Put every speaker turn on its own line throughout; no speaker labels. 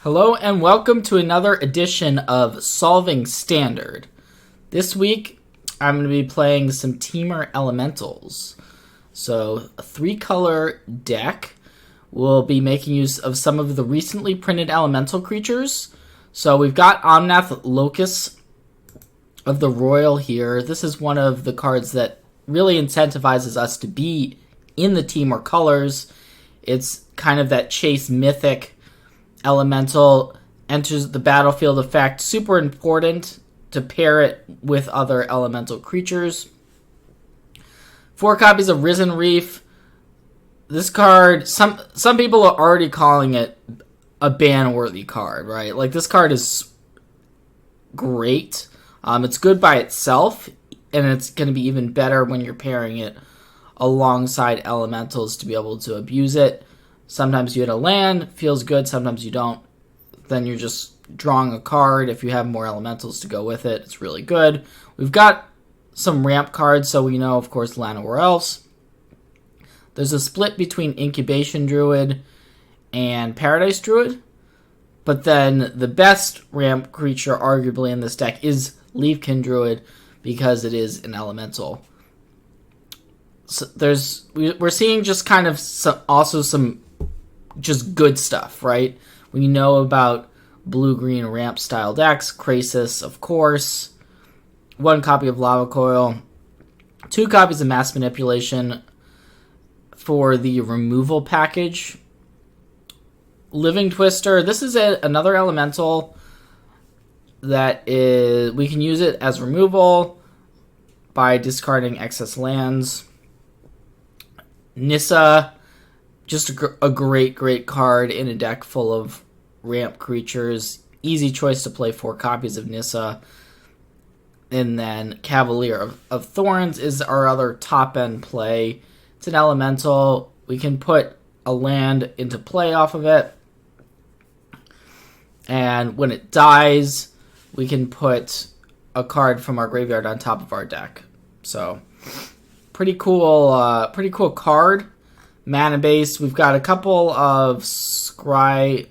Hello and welcome to another edition of Solving Standard. This week I'm going to be playing some Temur Elementals. So a 3-color deck. We'll be making use of some of the recently printed elemental creatures. So we've got Omnath Locus of the Royal here. This is one of the cards that really incentivizes us to be in the Temur colors. It's kind of that chase mythic elemental, enters the battlefield effect. Super important to pair it with other elemental creatures. 4 copies of Risen Reef. This card, some people are already calling it a ban-worthy card, right? Like, this card is great. It's good by itself, and it's going to be even better when you're pairing it alongside elementals to be able to abuse it. Sometimes you hit a land, feels good, sometimes you don't. Then you're just drawing a card. If you have more elementals to go with it, it's really good. We've got some ramp cards, so we know, of course, Llanowar Elves. There's a split between Incubation Druid and Paradise Druid. But then the best ramp creature, arguably, in this deck is Leafkin Druid, because it is an elemental. So we're seeing just kind of some just good stuff, right? We know about blue-green ramp style decks, Krasis, of course, 1 copy of Lava Coil, 2 copies of Mass Manipulation for the removal package. Living Twister, this is another elemental that we can use it as removal by discarding excess lands. Nissa, just a great card in a deck full of ramp creatures. Easy choice to play 4 copies of Nissa. And then Cavalier of Thorns is our other top-end play. It's an elemental. We can put a land into play off of it. And when it dies, we can put a card from our graveyard on top of our deck. So, pretty cool card. Mana base, we've got a couple of scry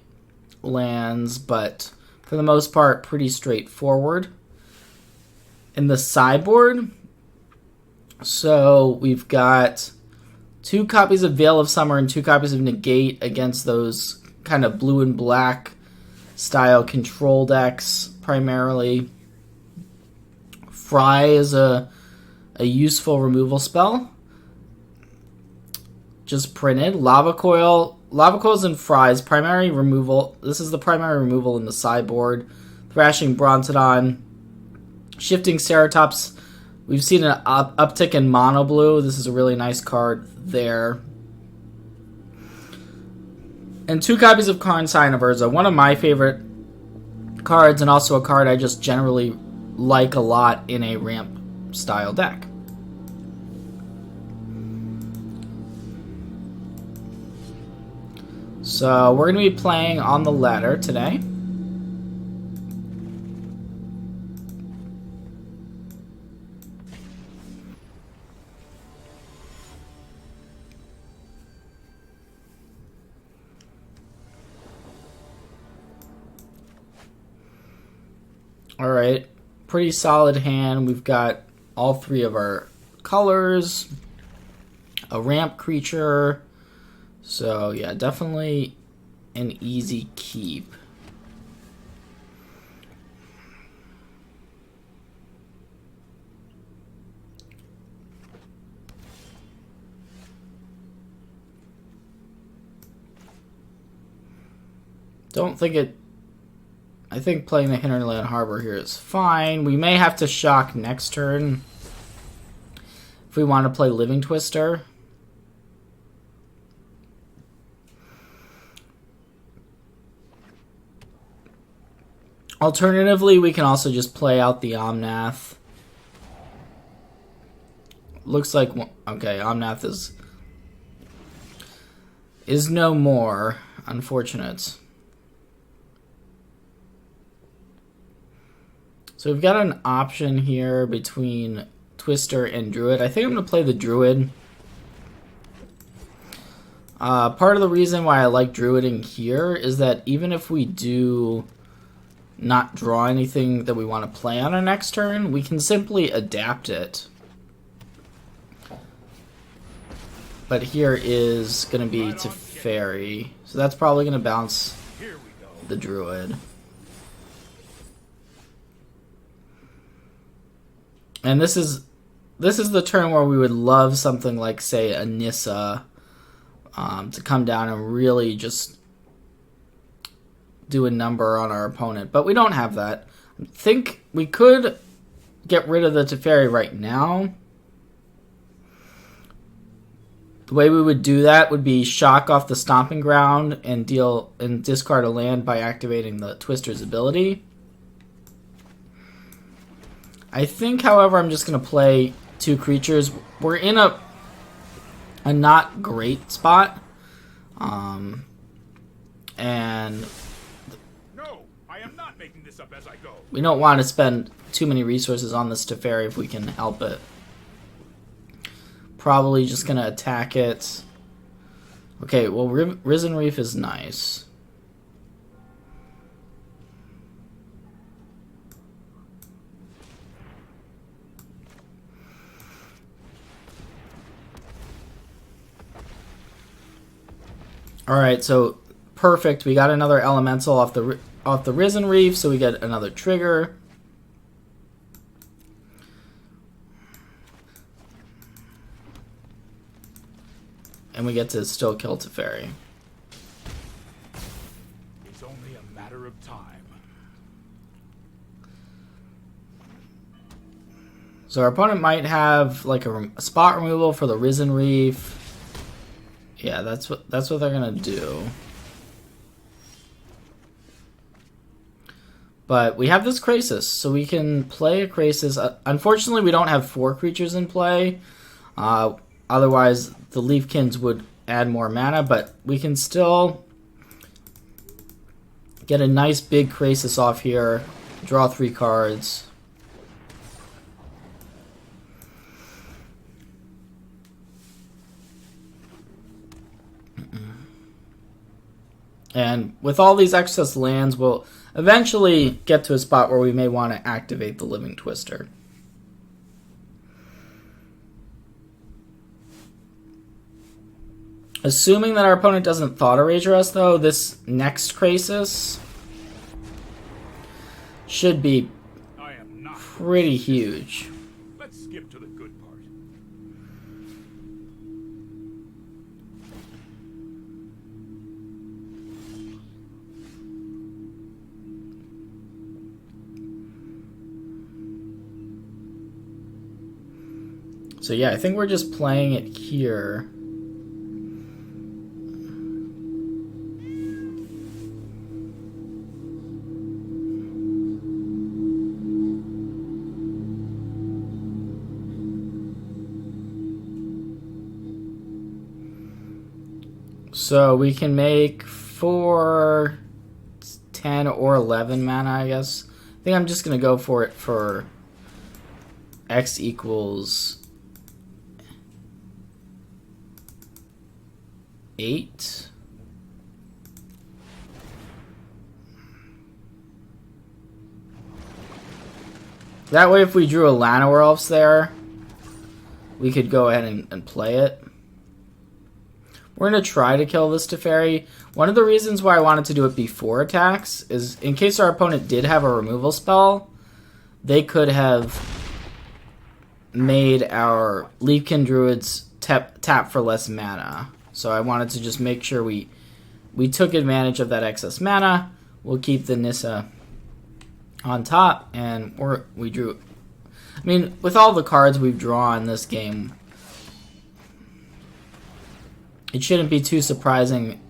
lands, but for the most part, pretty straightforward. In the sideboard, so we've got 2 copies of Veil of Summer and 2 copies of Negate against those kind of blue and black style control decks, primarily. Fry is a useful removal spell. Just printed. Lava Coils and Fries, primary removal. This is the primary removal in the sideboard. Thrashing Brontodon. Shifting Ceratops. We've seen an uptick in mono blue. This is a really nice card there. And 2 copies of Karn Sign of Urza. One of my favorite cards, and also a card I just generally like a lot in a ramp style deck. So we're going to be playing on the ladder today. Alright, pretty solid hand. We've got all 3 of our colors, a ramp creature. So, yeah, definitely an easy keep. I think playing the Hinterland Harbor here is fine. We may have to shock next turn if we want to play Living Twister. Alternatively, we can also just play out the Omnath. Looks like, okay, Omnath is no more. Unfortunate. So we've got an option here between Twister and Druid. I think I'm going to play the Druid. Part of the reason why I like druiding here is that even if we do not draw anything that we want to play on our next turn, we can simply adapt it. But here is going to be Teferi, so that's probably going to bounce the druid. And this is the turn where we would love something like, say, a Nissa to come down and really just do a number on our opponent. But we don't have that. I think we could get rid of the Teferi right now. The way we would do that would be shock off the Stomping Ground and discard a land by activating the Twister's ability. I think, however, I'm just going to play 2 creatures. We're in a not great spot. And
no, I am not making this up as I go.
We don't want to spend too many resources on this Teferi if we can help it. Probably just going to attack it. Okay, well, Risen Reef is nice. Alright, so perfect. We got another elemental off the Risen Reef, so we get another trigger. And we get to still kill Teferi.
It's only a matter of time.
So our opponent might have like a spot removal for the Risen Reef. Yeah, that's what they're gonna do. But we have this Krasis, so we can play a Krasis. Unfortunately, we don't have 4 creatures in play. Otherwise, the Leafkins would add more mana, but we can still get a nice big Krasis off here, draw 3 cards. And with all these excess lands, we'll eventually get to a spot where we may want to activate the Living Twister. Assuming that our opponent doesn't Thought Erasure us, though, this next Krasis should be pretty huge.
Let's skip to the good part.
So yeah, I think we're just playing it here. So we can make 4, 10, or 11 mana, I guess. I think I'm just going to go for it for X equals 8. That way, if we drew a Llanowar Elves there, we could go ahead and play it. We're going to try to kill this Teferi. One of the reasons why I wanted to do it before attacks is in case our opponent did have a removal spell, they could have made our Leafkin Druids tap for less mana. So I wanted to just make sure we took advantage of that excess mana. We'll keep the Nissa on top, and we drew. I mean, with all the cards we've drawn this game, it shouldn't be too surprising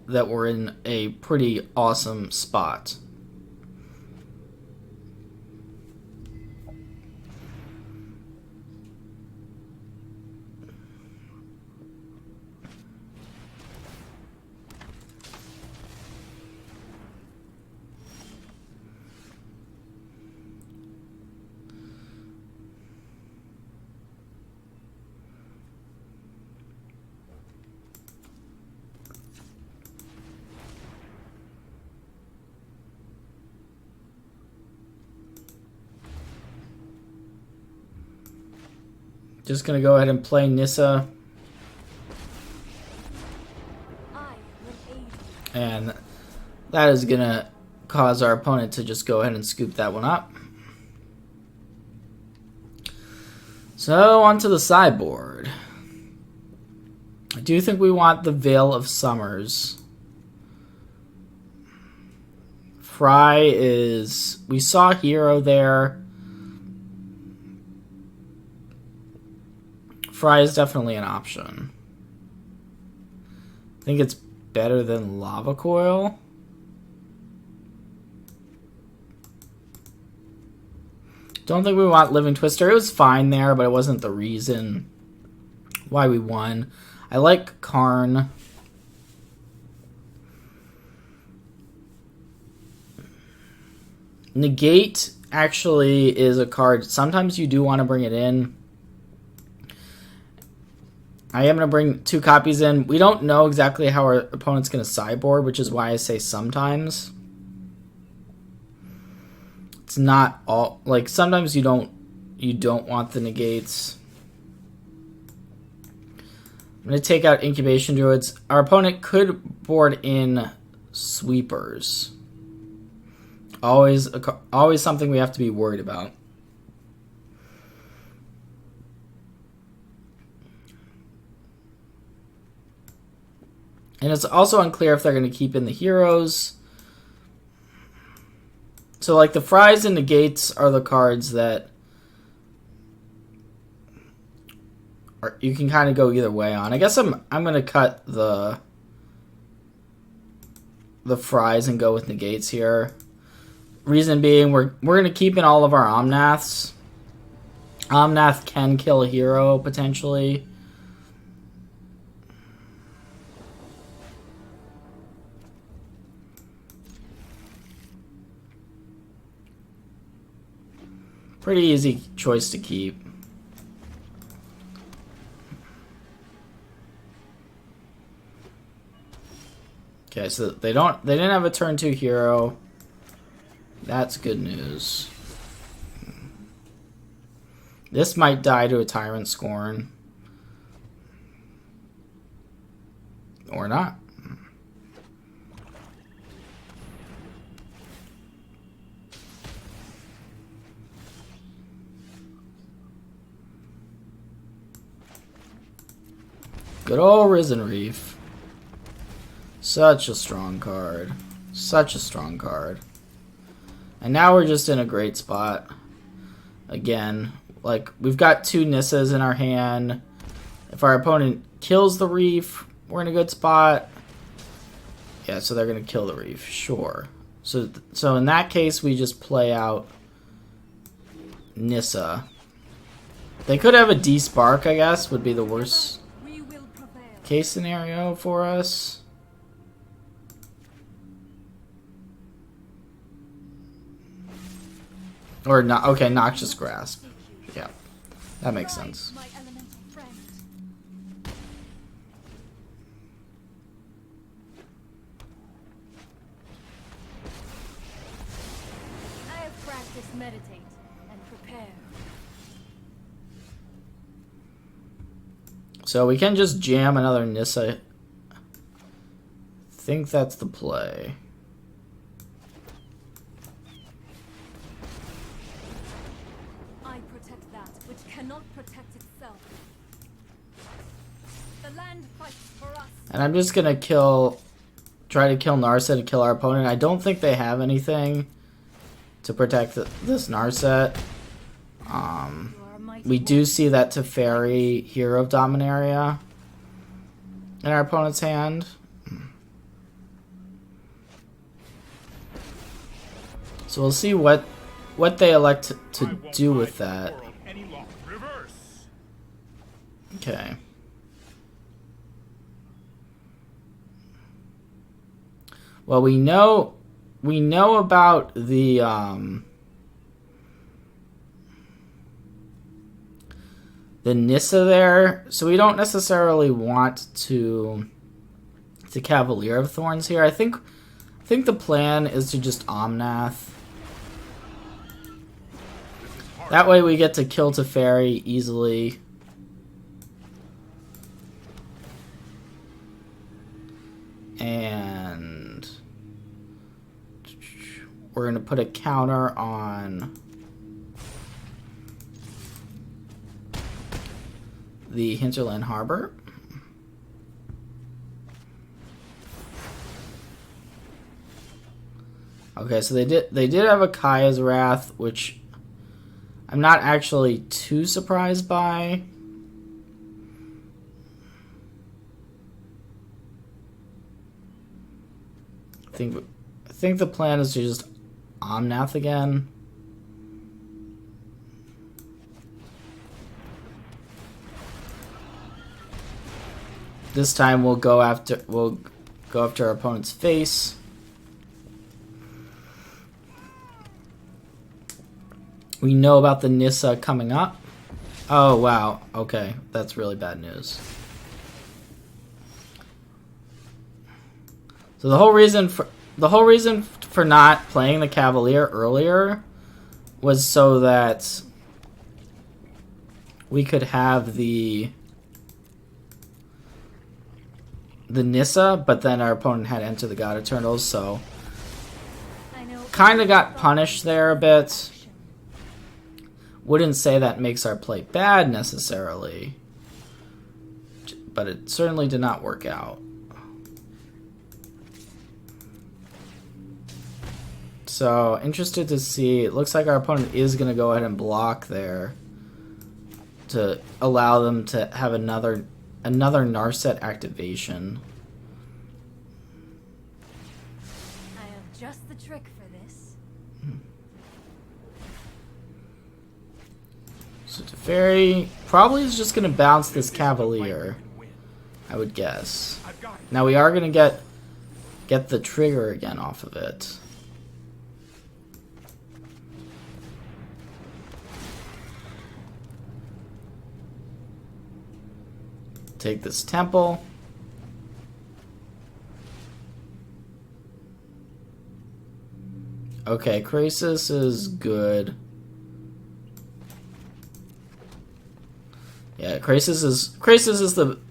that we're in a pretty awesome spot. Just gonna go ahead and play Nissa. And that is gonna cause our opponent to just go ahead and scoop that one up. So, onto the sideboard. I do think we want the Veil of Summers. Fry is... We saw Hero there. Fry is definitely an option. I think it's better than Lava Coil. Don't think we want Living Twister. It was fine there, but it wasn't the reason why we won. I like Karn. Negate actually is a card. Sometimes you do want to bring it in. I am going to bring 2 copies in. We don't know exactly how our opponent's going to sideboard, which is why I say sometimes. It's not all, like, sometimes you don't want the negates. I'm going to take out Incubation Druids. Our opponent could board in Sweepers. Always something we have to be worried about. And it's also unclear if they're going to keep in the heroes. So, like, the Fries and Negates are the cards that you can kind of go either way on. I guess I'm going to cut the Fries and go with Negates here. Reason being, we're going to keep in all of our Omnaths. Omnath can kill a hero, potentially. Pretty easy choice to keep. Okay, so they didn't have a turn 2 hero. That's good news. This might die to a Tyrant Scorn. Or not. Good old Risen Reef. Such a strong card. Such a strong card. And now we're just in a great spot. Again, like, we've got 2 Nissas in our hand. If our opponent kills the Reef, we're in a good spot. Yeah, so they're going to kill the Reef. Sure. So in that case, we just play out Nissa. They could have a D-Spark, I guess, would be the worst case scenario for us. Or not. Okay, Noxious Grasp. Yeah, that makes sense.
I have practiced meditate and prepare.
So we can just jam another Nissa. I think that's the play.
I protect that which cannot protect itself. The land fights for us.
And I'm just gonna try to kill Narset and kill our opponent. I don't think they have anything to protect this Narset. We do see that Teferi, Hero of Dominaria, in our opponent's hand. So we'll see what they elect to do with that. Okay. Well, we know about the Nissa there, so we don't necessarily want to Cavalier of Thorns here. I think the plan is to just Omnath. That way we get to kill Teferi easily. And we're going to put a counter on the Hinterland Harbor. Okay, so they did have a Kaya's Wrath, which I'm not actually too surprised by. I think the plan is to just Omnath again. This time we'll go after our opponent's face. We know about the Nissa coming up. Oh wow, okay, that's really bad news. So the whole reason for not playing the Cavalier earlier was so that we could have the Nissa, but then our opponent had Enter the God Eternals, so kind of got punished there a bit. Wouldn't say that makes our play bad necessarily, but it certainly did not work out. So, interested to see. It looks like our opponent is going to go ahead and block there to allow them to have another Narset activation.
I have just the trick for this.
So Teferi probably is just going to bounce this Cavalier, I would guess. Now we are going to get the trigger again off of it. Take this temple. Okay, Krasis is good. Yeah, Krasis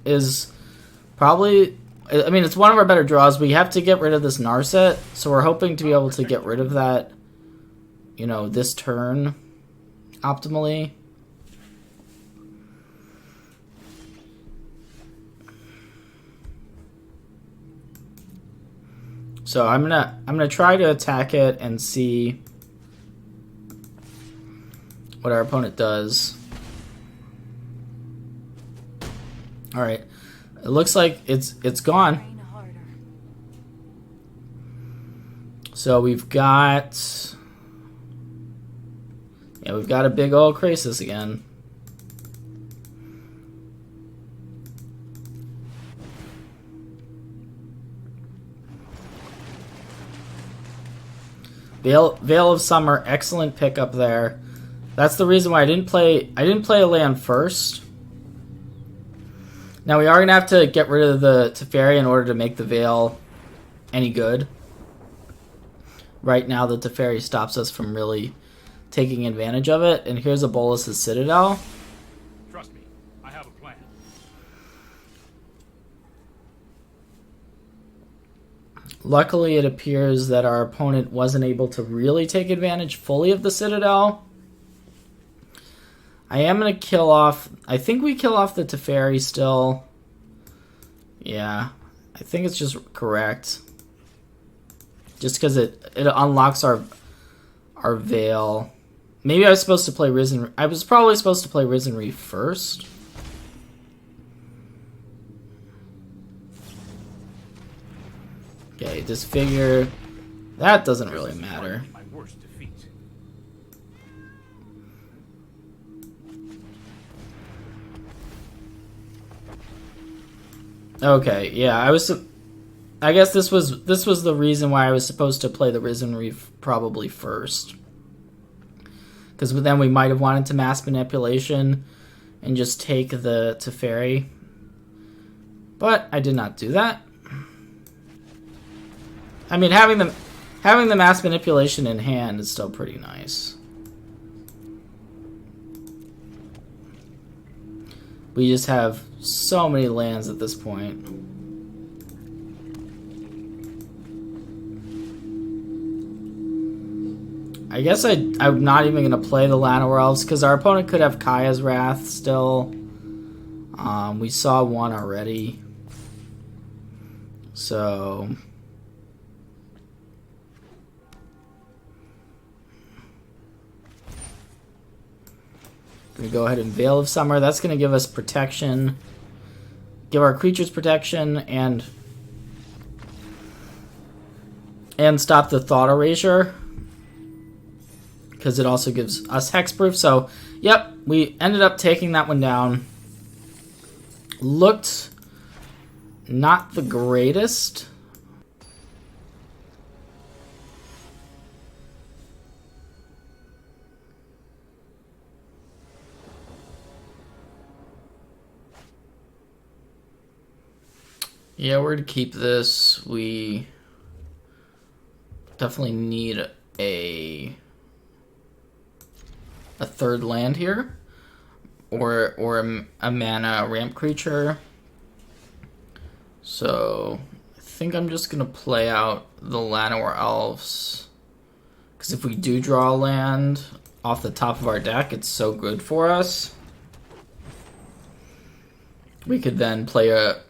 is probably, I mean, it's one of our better draws. We have to get rid of this Narset, so we're hoping to be able to get rid of that, you know, this turn optimally. So I'm gonna try to attack it and see what our opponent does. All right, it looks like it's gone. So we've got a big old Krasis again. Veil of Summer, excellent pickup there. That's the reason why I didn't play a land first. Now we are gonna have to get rid of the Teferi in order to make the Veil any good. Right now the Teferi stops us from really taking advantage of it, and here's a Bolas' Citadel.
Trust me, I have a plan.
Luckily, it appears that our opponent wasn't able to really take advantage fully of the Citadel. I am going to kill off... I think we kill off the Teferi still. Yeah, I think it's just correct. Just because it unlocks our Veil. Maybe I was supposed to play Risen... I was probably supposed to play Risen Reef first. Okay, Disfigure. That doesn't really matter.
My worst defeat.
Okay, yeah, I guess this was the reason why I was supposed to play the Risen Reef probably first. Because then we might have wanted to mass manipulation and just take the Teferi. But I did not do that. I mean, having the mass manipulation in hand is still pretty nice. We just have so many lands at this point. I guess I'm not even going to play the Llanowar Elves because our opponent could have Kaya's Wrath still. We saw one already. So... Gonna go ahead and Veil of Summer. That's gonna give us protection. Give our creatures protection and stop the Thought Erasure. Because it also gives us Hexproof. So, yep, we ended up taking that one down. Looked not the greatest. Yeah, we're to keep this. We definitely need a third land here, or a mana ramp creature. So I think I'm just gonna play out the Llanowar Elves, because if we do draw a land off the top of our deck, it's so good for us. We could then play a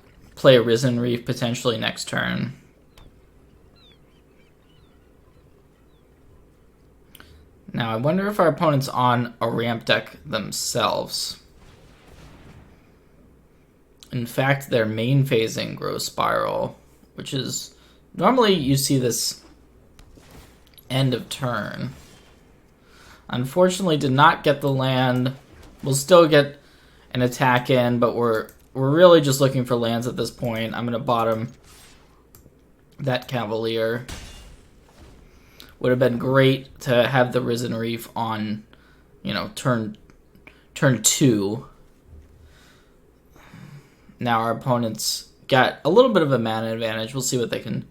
Risen Reef potentially next turn. Now, I wonder if our opponent's on a ramp deck themselves. In fact, they're main phasing Growth Spiral, which is... Normally, you see this end of turn. Unfortunately, did not get the land. We'll still get an attack in, but we're really just looking for lands at this point. I'm going to bottom that Cavalier. Would have been great to have the Risen Reef on, you know, turn 2. Now our opponent's got a little bit of a mana advantage. We'll see what they can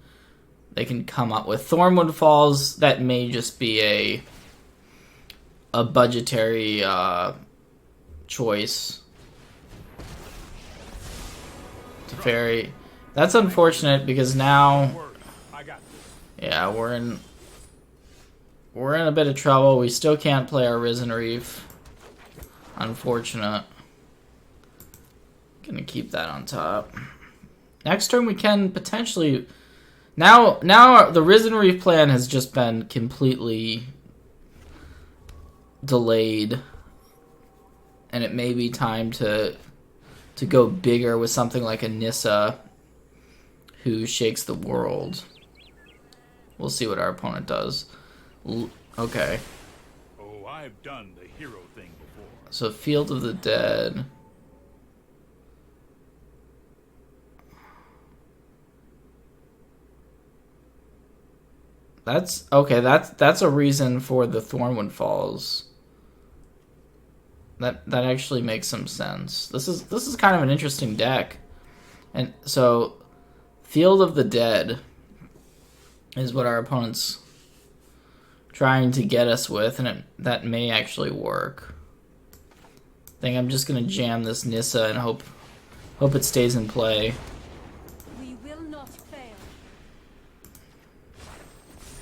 come up with. Thornwood Falls, that may just be a budgetary choice. To fairy. That's unfortunate because now, yeah, we're in a bit of trouble. We still can't play our Risen Reef. Unfortunate. Gonna keep that on top. Next turn we can potentially... Now the Risen Reef plan has just been completely delayed. And it may be time to go bigger with something like a Nissa who shakes the world. We'll see what our opponent does. Okay.
Oh, I've done the hero thing before.
So Field of the Dead. That's okay, that's a reason for the Thornwood Falls. That actually makes some sense. This is kind of an interesting deck. And so Field of the Dead is what our opponent's trying to get us with, and that may actually work. I think I'm just gonna jam this Nissa and hope it stays in play.
We will not fail.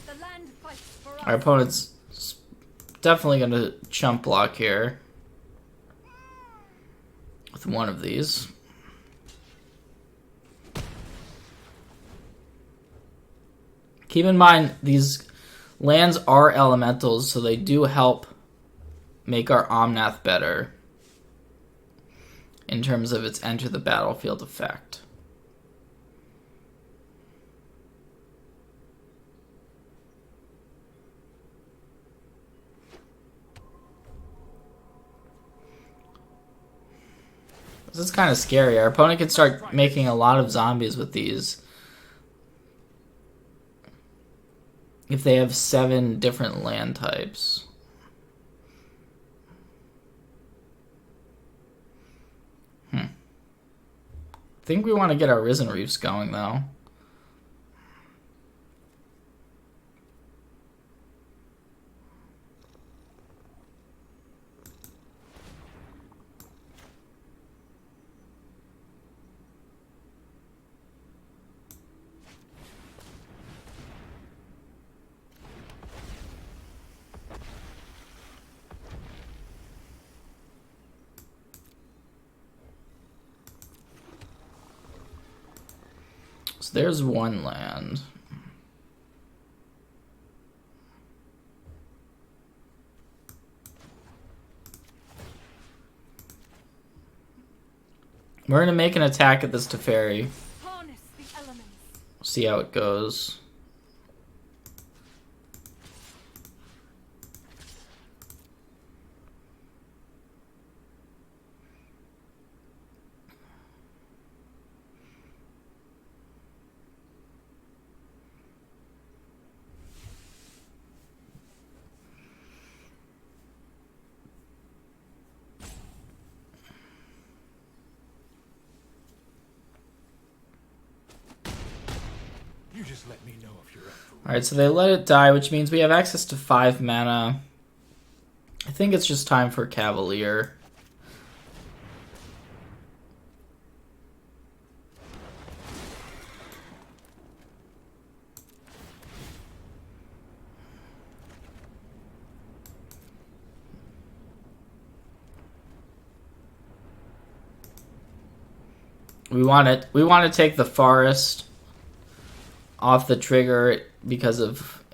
The land fights for us.
Our opponent's definitely gonna chump block here with one of these. Keep in mind, these lands are elementals, so they do help make our Omnath better in terms of its enter the battlefield effect. This is kind of scary. Our opponent can start making a lot of zombies with these. If they have 7 different land types. I think we want to get our Risen Reefs going, though. So there's one land. We're going to make an attack at this Teferi.
Harness the elements.
See how it goes.
You just let me know if you're up for it.
Alright, so they let it die, which means we have access to 5 mana. I think it's just time for Cavalier. We want to take the forest off the trigger because of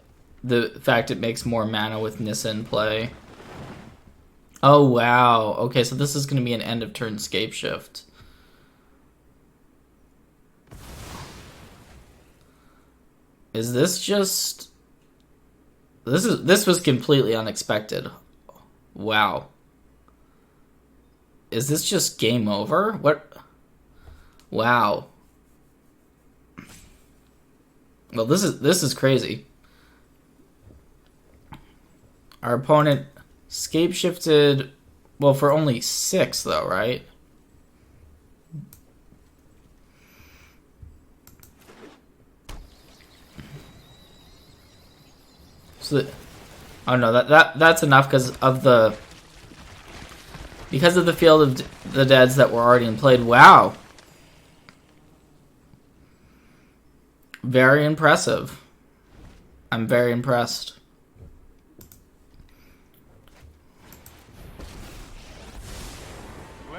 the fact it makes more mana with Nissa in play. Oh wow. Okay, so this is going to be an end of turn scape shift. Is this just... This was completely unexpected. Wow. Is this just game over? What? Wow. Well, this is crazy. Our opponent scape shifted, well, for only 6 though, right? So, oh no, that's enough because of the field of the deads that were already in play. Wow. Very impressive. I'm very impressed.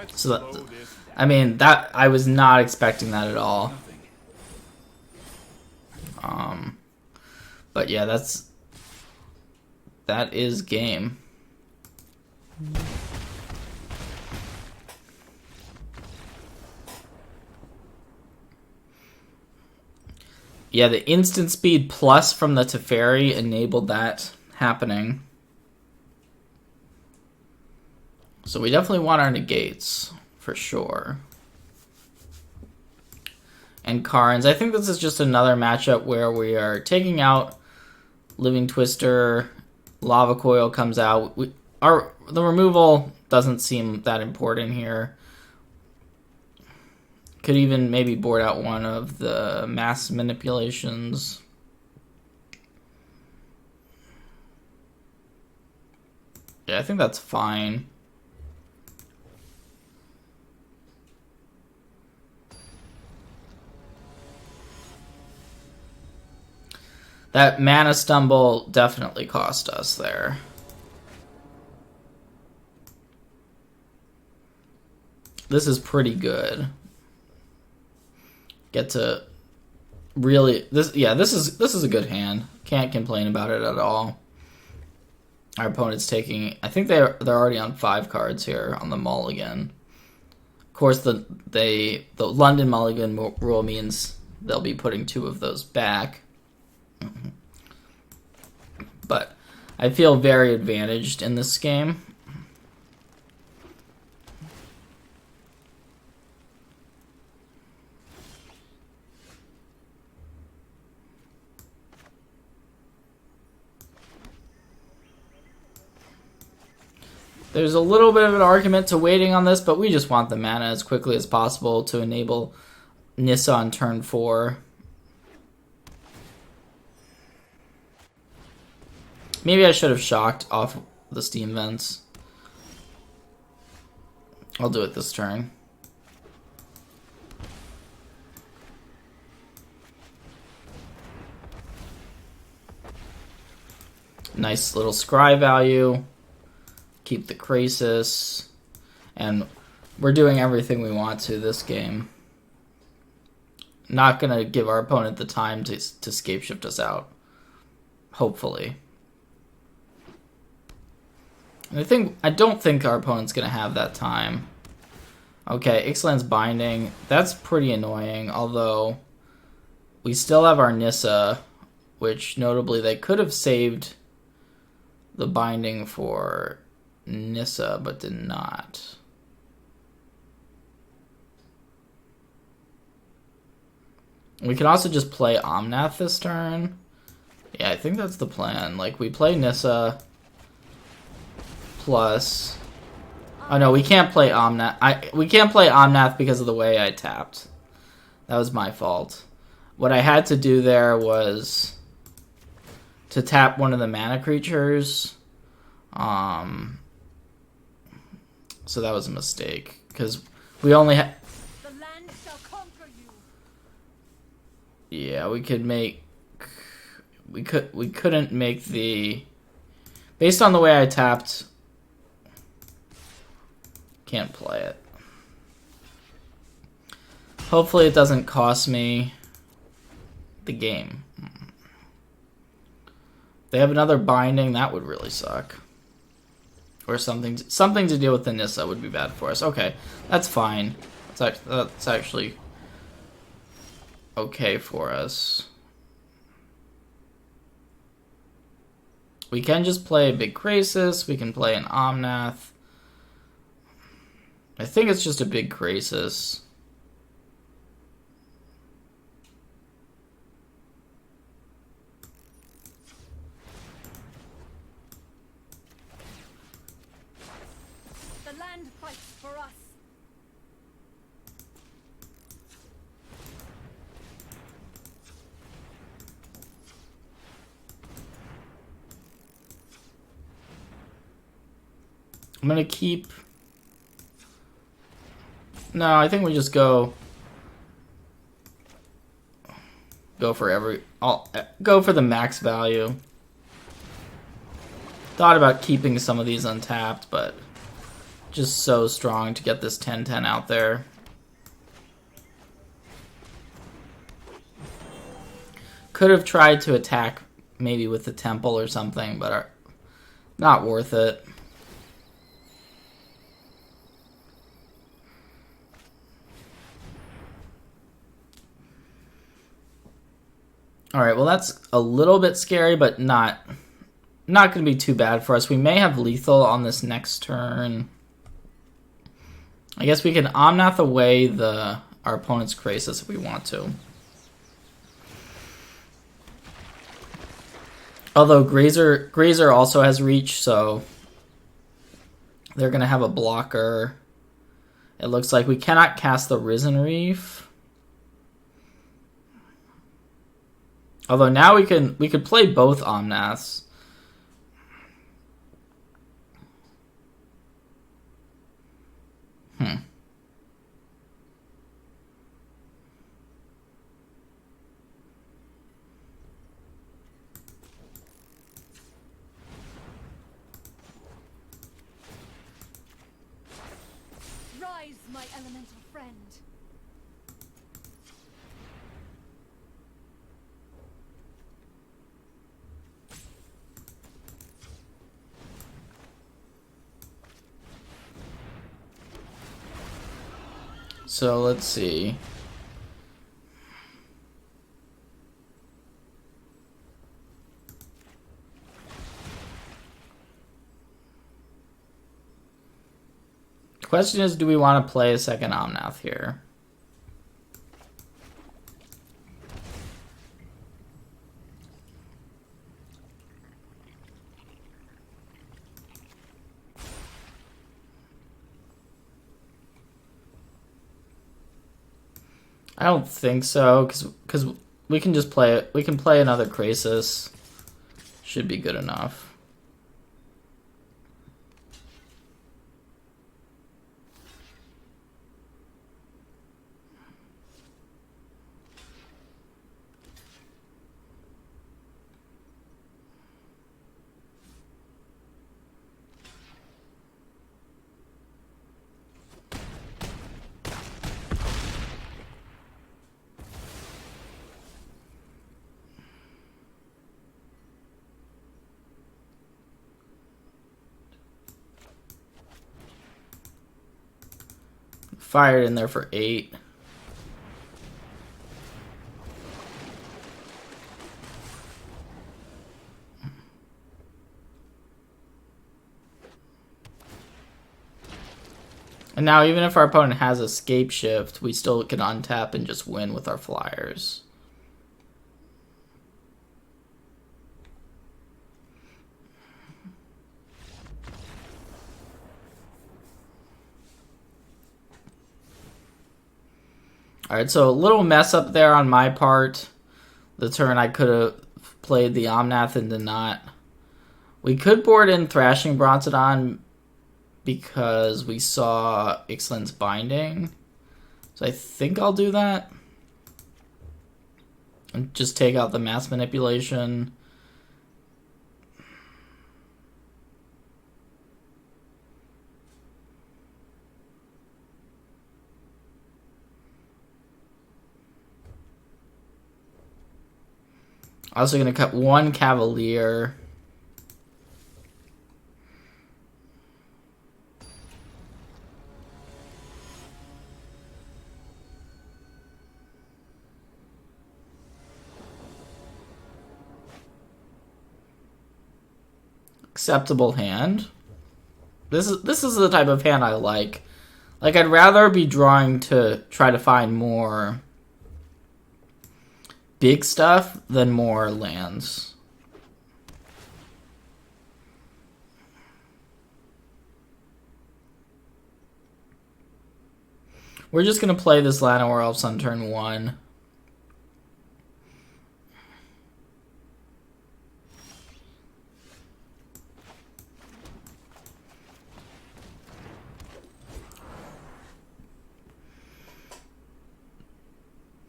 So that, I mean, that I was not expecting that at all. But yeah, that is game. Yeah, the instant speed plus from the Teferi enabled that happening. So we definitely want our negates, for sure. And Karns, I think this is just another matchup where we are taking out Living Twister, Lava Coil comes out. The removal doesn't seem that important here. Could even maybe board out one of the mass manipulations. Yeah, I think that's fine. That mana stumble definitely cost us there. This is pretty good. Get to really this is a good hand. Can't complain about it at all. Our opponent's taking, I think they're already on 5 cards here on the mulligan. Of course the London mulligan rule means they'll be putting 2 of those back. But I feel very advantaged in this game. There's a little bit of an argument to waiting on this, but we just want the mana as quickly as possible to enable Nissa on turn 4. Maybe I should have shocked off the steam vents. I'll do it this turn. Nice little scry value. Keep the Krasis. And we're doing everything we want to this game. not gonna give our opponent the time to scape shift us out. Hopefully. And I don't think our opponent's gonna have that time. Okay, Ixalan's binding. That's pretty annoying, although we still have our Nissa, which notably they could have saved the binding for Nissa, but did not. We can also just play Omnath this turn. Yeah, I think that's the plan. Like, we play Nissa plus... Oh no, we can't play Omnath. We can't play Omnath because of the way I tapped. That was my fault. What I had to do there was to tap one of the mana creatures. So that was a mistake because we only had.
The land shall conquer you.
Yeah, we could make. We couldn't make the. Based on the way I tapped. Can't play it. Hopefully it doesn't cost me the game. They have another binding, that would really suck. Or something to deal with the Nissa would be bad for us. Okay, that's fine. That's actually okay for us. We can just play a big Krasis. We can play an Omnath. I think it's just a big Krasis.
The land fights for us.
I'm gonna keep... No, I think we just go for go for the max value. Thought about keeping some of these untapped, but just so strong to get this 10-10 out there. Could have tried to attack maybe with the temple or something, but not worth it. Alright, well that's a little bit scary, but not going to be too bad for us. We may have lethal on this next turn. I guess we can Omnath away our opponent's Krasis if we want to. Although Grazer also has reach, so they're going to have a blocker. It looks like we cannot cast the Risen Reef. Although now we could play both Omnaths.
Rise, my elemental friend.
So let's see. The question is, do we want to play a second Omnath here? I don't think so, because we can just play it. We can play another Krasis. Should be good enough. Fired in there for 8. And now even if our opponent has escape shift, we still can untap and just win with our flyers. Alright, so a little mess up there on my part. The turn I could have played the Omnath and did not. We could board in Thrashing Brontodon because we saw Ixalan's Binding. So I think I'll do that. And just take out the Mass Manipulation. Also going to cut 1 Cavalier. Acceptable hand. This is the type of hand I like. Like, I'd rather be drawing to try to find more big stuff than more lands. We're just going to play this Llanowar Elves on turn 1.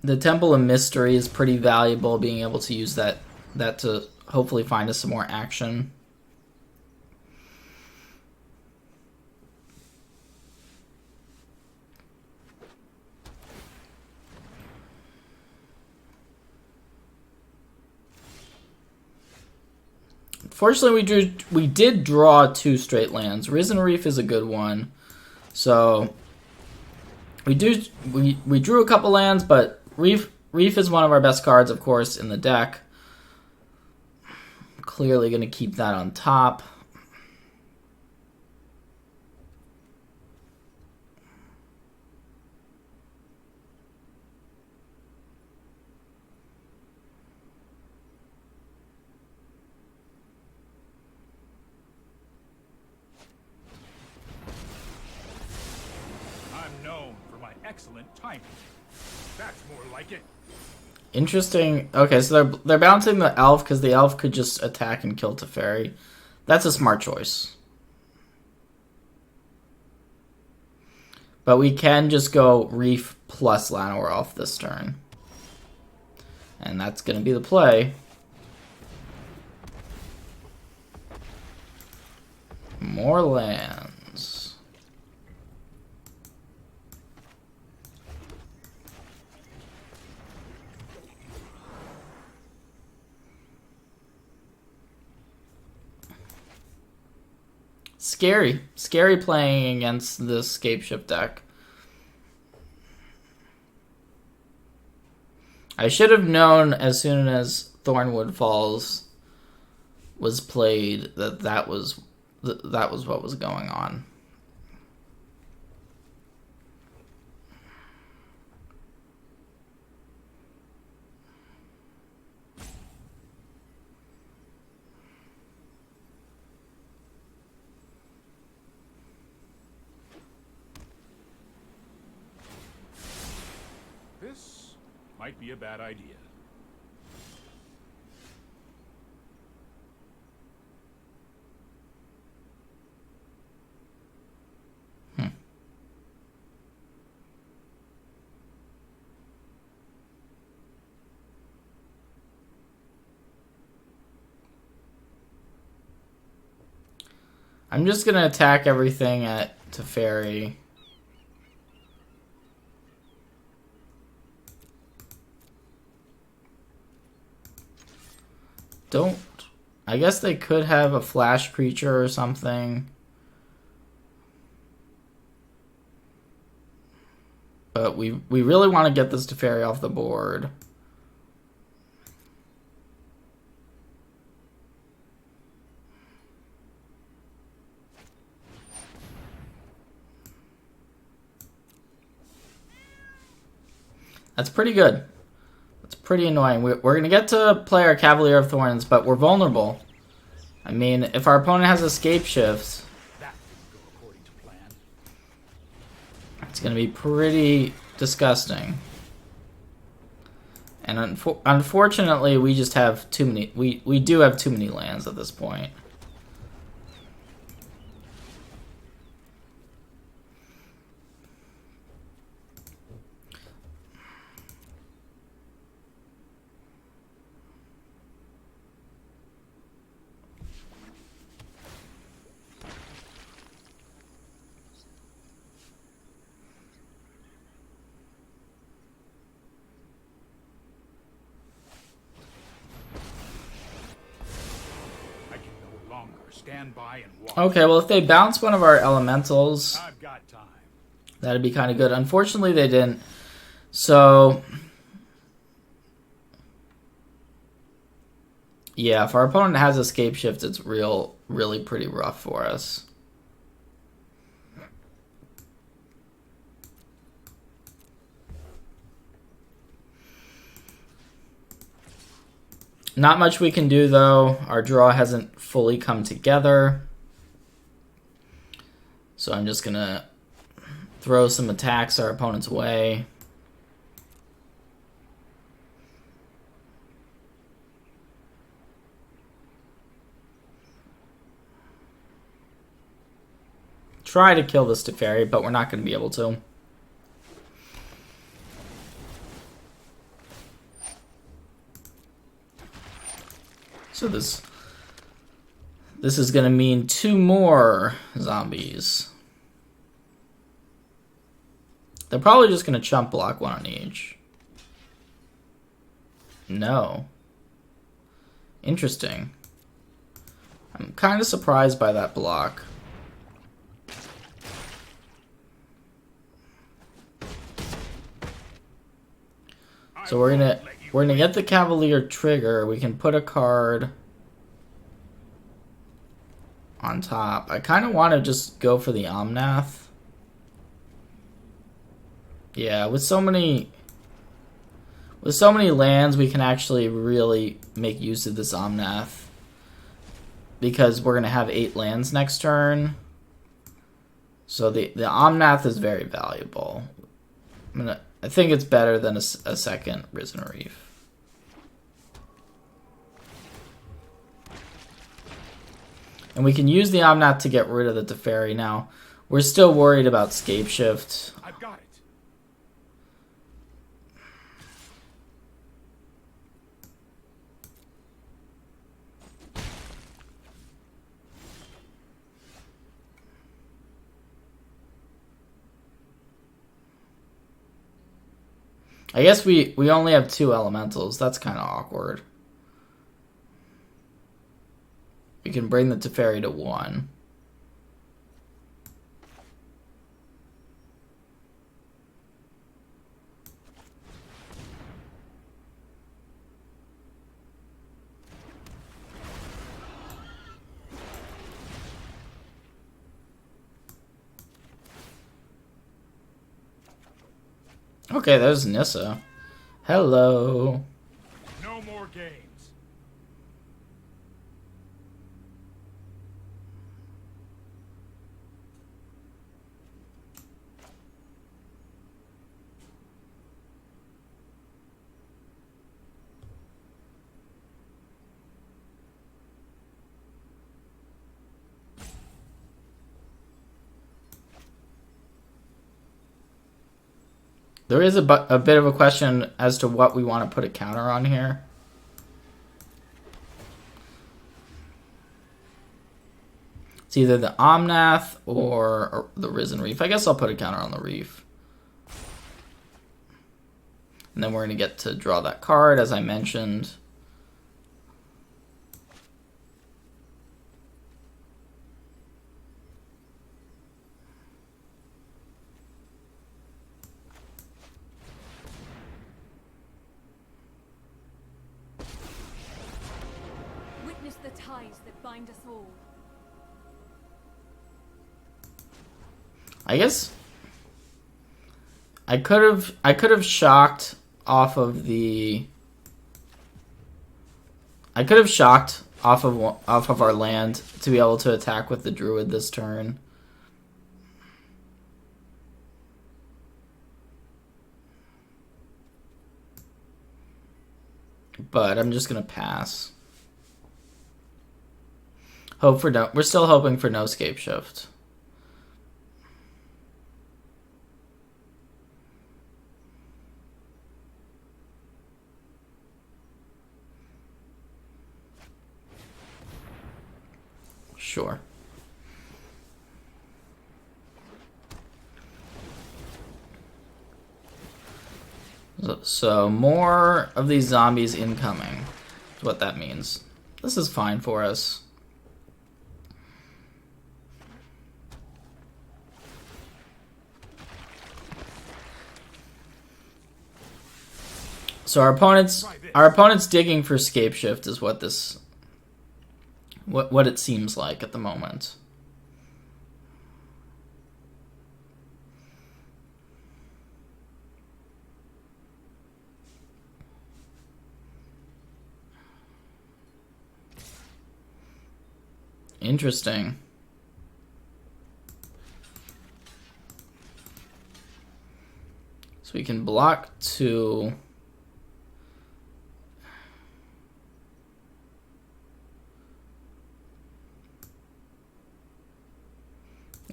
The Temple of Mystery is pretty valuable, being able to use that to hopefully find us some more action. Fortunately, we did draw 2 straight lands. Risen Reef is a good one. So we drew a couple lands, but Reef is one of our best cards, of course, in the deck. Clearly going to keep that on top.
I'm known for my excellent timing. That's more like it.
Interesting. Okay, so they're bouncing the elf because the elf could just attack and kill Teferi. That's a smart choice. But we can just go Reef plus Llanowar Elf this turn. And that's going to be the play. More lands. Scary playing against this Scapeshift deck. I should have known as soon as Thornwood Falls was played that was what was going on.
This might be a bad idea.
I'm just going to attack everything at Teferi. I guess they could have a Flash Preacher or something. But we really want to get this Teferi off the board. That's pretty good. That's pretty annoying. We're going to get to play our Cavalier of Thorns, but we're vulnerable. I mean, if our opponent has escape shifts,
That didn't go according to plan.
it's going to be pretty disgusting. And unfortunately, we just have too many. We do have too many lands at this point.
Stand by and watch.
Okay, well, if they bounce one of our elementals,
I've got time.
that'd be kind of good. Unfortunately, they didn't. So, yeah, if our opponent has escape shift, it's really pretty rough for us. Not much we can do, though. Our draw hasn't fully come together. So I'm just going to throw some attacks our opponent's way. Try to kill this Teferi, but we're not going to be able to. So this is going to mean 2 more zombies. They're probably just going to chump block 1 on each. No. Interesting. I'm kind of surprised by that block. So we're gonna get the Cavalier trigger. We can put a card on top. I kind of want to just go for the Omnath. Yeah, with so many lands, we can actually really make use of this Omnath because we're gonna have 8 lands next turn. So the Omnath is very valuable. I think it's better than a second Risen Reef. And we can use the Omnath to get rid of the Teferi now. We're still worried about Scape Shift.
I've got it.
I guess we only have 2 elementals. That's kind of awkward. We can bring the Teferi to 1. Okay, there's Nissa. Hello.
No more games.
There is a bit of a question as to what we want to put a counter on here. It's either the Omnath or the Risen Reef. I guess I'll put a counter on the Reef. And then we're going to get to draw that card, as I mentioned.
ties that bind us all.
I guess I could have shocked off of the. I could have shocked off of our land to be able to attack with the druid this turn. But I'm just gonna pass. Hope for no. We're still hoping for no scape shift. Sure. So more of these zombies incoming is what that means. This is fine for us. So our opponent's digging for scape shift is what this what it seems like at the moment. Interesting. So we can block 2.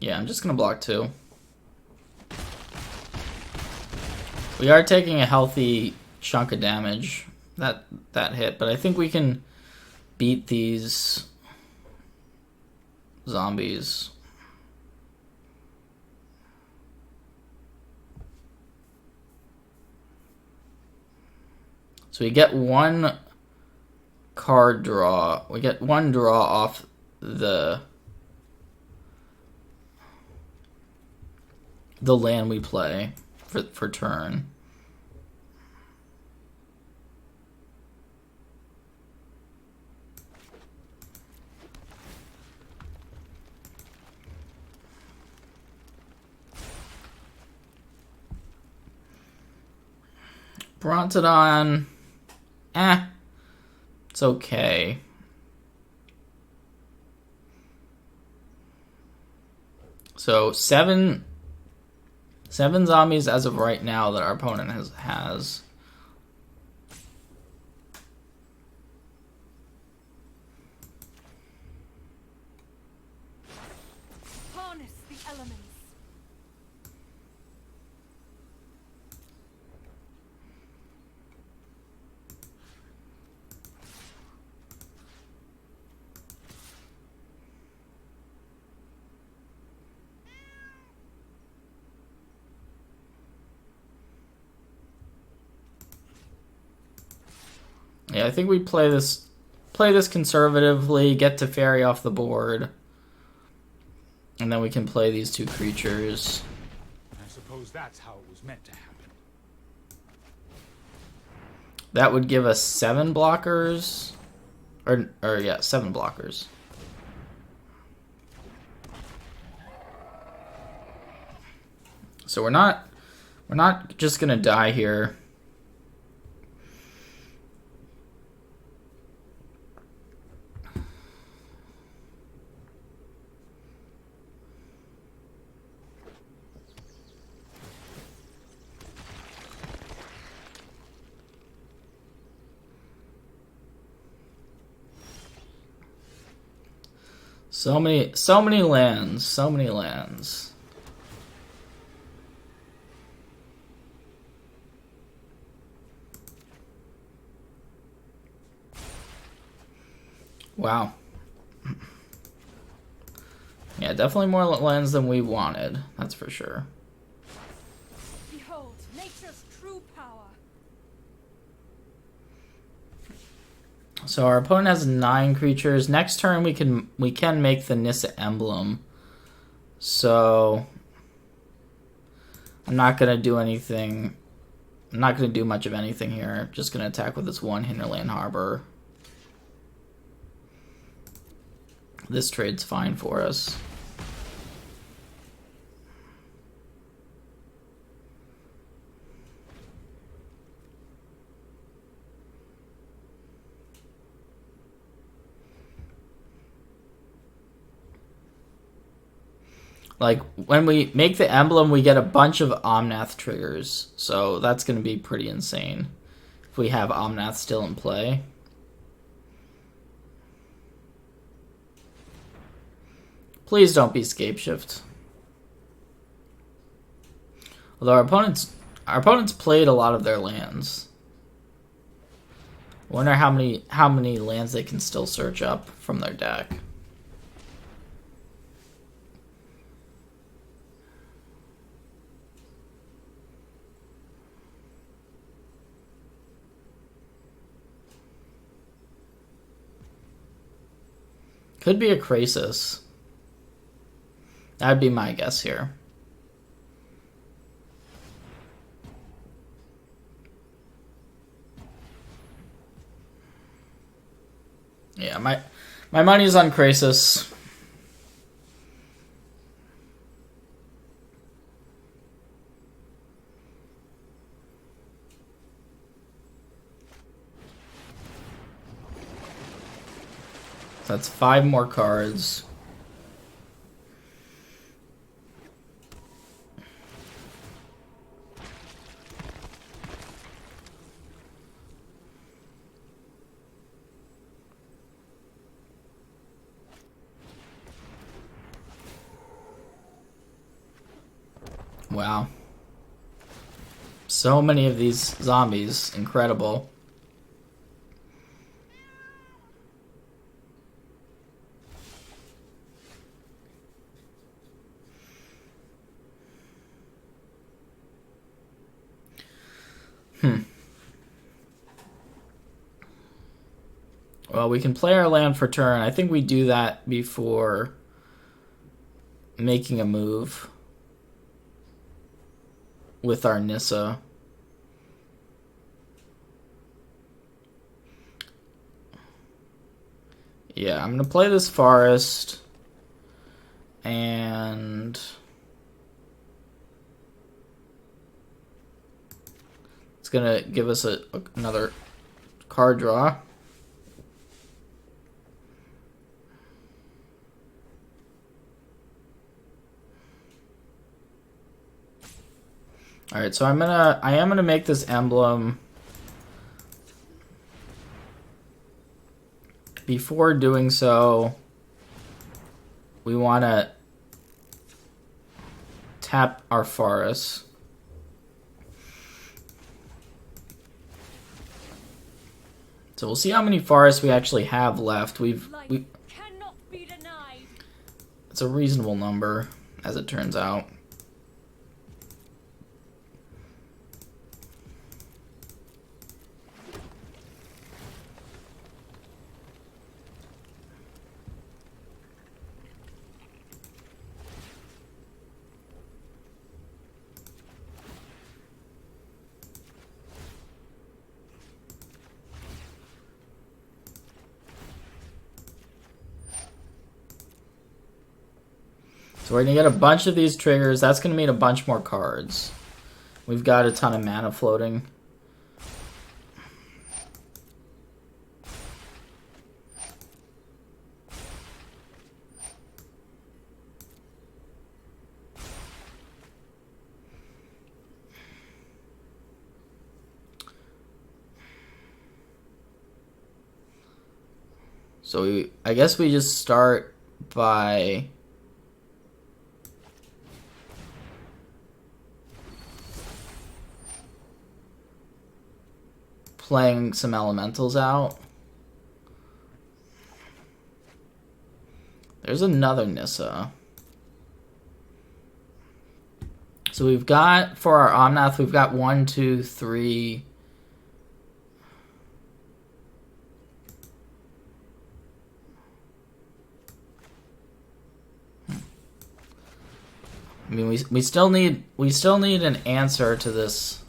Yeah, I'm just gonna block 2. We are taking a healthy chunk of damage that hit, but I think we can beat these zombies. So we get 1 card draw. We get 1 draw off the land we play for turn. Brontodon, it's okay. So 7 zombies as of right now that our opponent has.
Harness the elements.
Yeah, I think we play this conservatively, get to fairy off the board, and then we can play these 2 creatures.
I suppose that's how it was meant to happen.
That would give us 7 blockers, or yeah, 7 blockers. So we're not just gonna die here. So many lands. Wow. Yeah, definitely more lands than we wanted. That's for sure.
Behold, nature's true power.
So our opponent has 9 creatures. Next turn we can make the Nissa emblem. So I'm not gonna do anything. I'm not gonna do much of anything here. Just gonna attack with this 1 Hinterland Harbor. this trade's fine for us. Like, when we make the emblem, we get a bunch of Omnath triggers. So that's going to be pretty insane if we have Omnath still in play. Please don't be Scapeshift. Although our opponents played a lot of their lands. I wonder how many lands they can still search up from their deck. Could be a Krasis. That'd be my guess here. Yeah, my money's on Krasis. That's 5 more cards. Wow. So many of these zombies. Incredible. Well, we can play our land for turn. I think we do that before making a move with our Nissa. Yeah, I'm going to play this forest. And it's going to give us another card draw. All right, so I am gonna make this emblem. Before doing so, we want to tap our forest. So we'll see how many forests we actually have left.
Cannot be denied.
It's a reasonable number, as it turns out. So we're going to get a bunch of these triggers. That's going to mean a bunch more cards. We've got a ton of mana floating. So I guess we just start by playing some elementals out. There's another Nissa. So we've got, for our Omnath, we've got 1, 2, 3. I mean, we still need an answer to this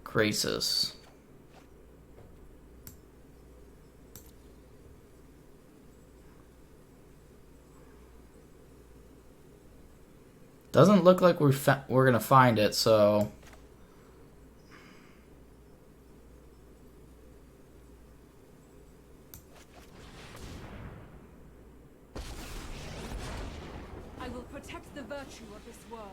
Krasis. Doesn't look like we're gonna find it, so...
I will protect the virtue of this world.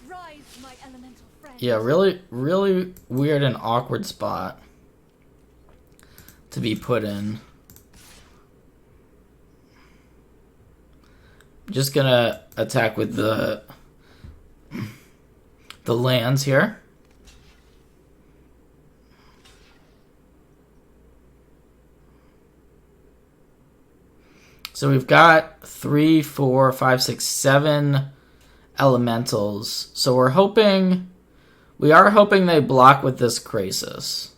Rise, my elemental friend.
Yeah, really weird and awkward spot to be put in. Just gonna attack with the lands here. So we've got 3, 4, 5, 6, 7 elementals. So we are hoping they block with this Krasis.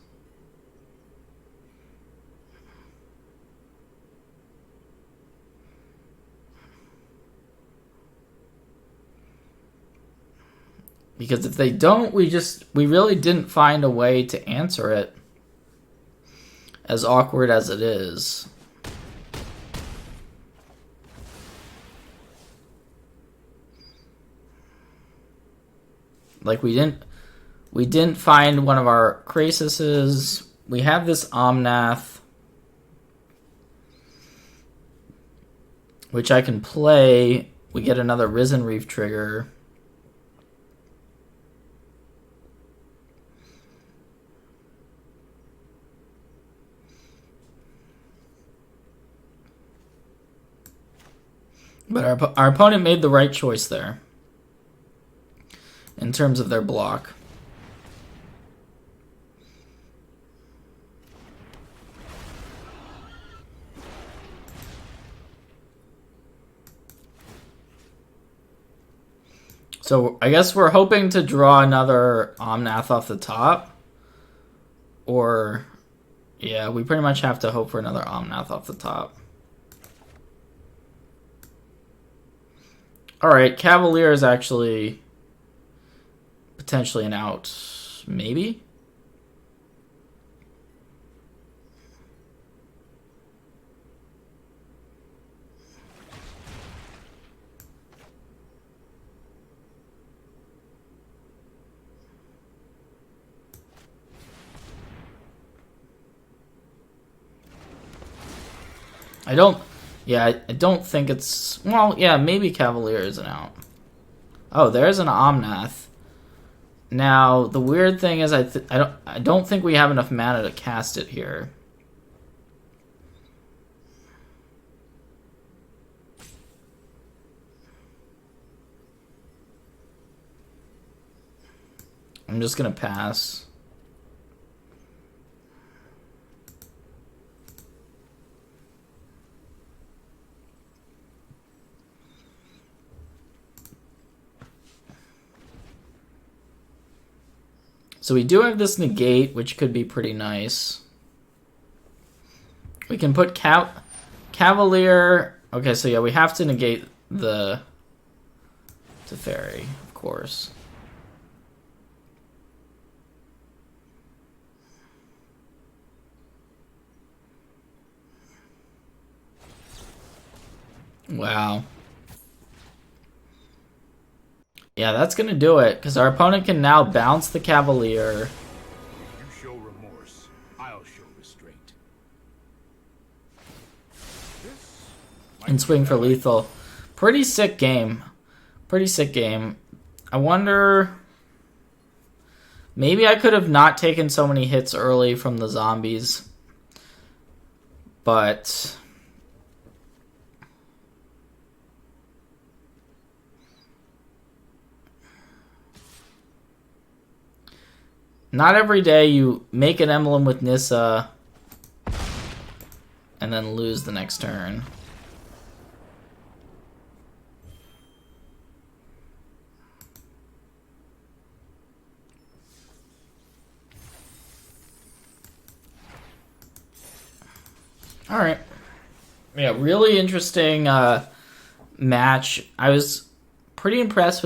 Because if they don't, we really didn't find a way to answer it, as awkward as it is. Like we didn't find one of our Krasises. We have this Omnath, which I can play. We get another Risen Reef trigger. But our opponent made the right choice there in terms of their block. So I guess we're hoping to draw another Omnath off the top. Or, yeah, we pretty much have to hope for another Omnath off the top. Alright, Cavalier is actually potentially an out. Maybe? I don't think it's... Well, yeah, maybe Cavalier is an out. Oh, there's an Omnath. Now, the weird thing is I don't think we have enough mana to cast it here. I'm just gonna pass. So we do have this negate, which could be pretty nice. We can put Cavalier. Okay, so yeah, we have to negate the Teferi, of course. Wow. Yeah, that's going to do it, because our opponent can now bounce the Cavalier.
You show remorse, I'll show restraint.
And swing for lethal. Pretty sick game. Pretty sick game. I wonder... Maybe I could have not taken so many hits early from the zombies. But... Not every day you make an emblem with Nissa and then lose the next turn. Alright. Yeah, really interesting match. I was pretty impressed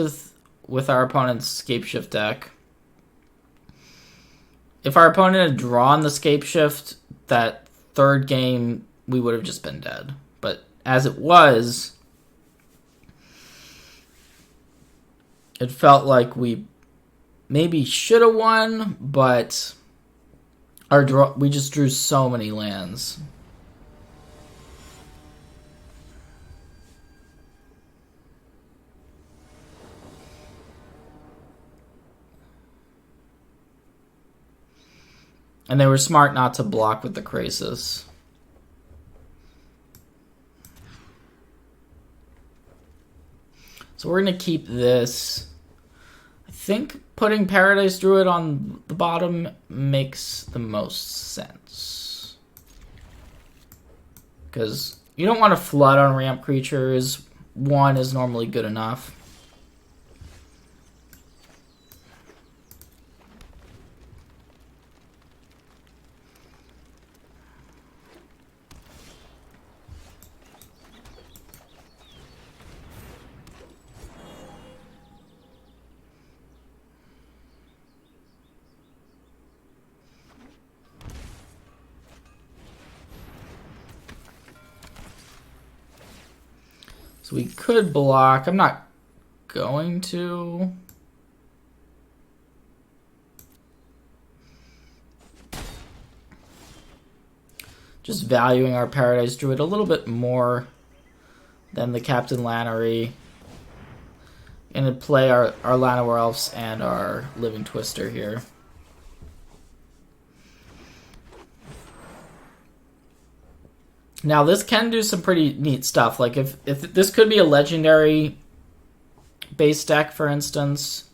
with our opponent's Scapeshift deck. If our opponent had drawn the Scapeshift, that third game, we would have just been dead. But as it was, it felt like we maybe should have won, but we just drew so many lands. And they were smart not to block with the Krasis. So we're going to keep this. I think putting Paradise Druid on the bottom makes the most sense. Because you don't want to flood on ramp creatures. One is normally good enough. So we could block. I'm not going to. Just valuing our Paradise Druid a little bit more than the Captain Lannery. Gonna play our Llanowar Elves and our Living Twister here. Now this can do some pretty neat stuff. Like if this could be a legendary base deck, for instance.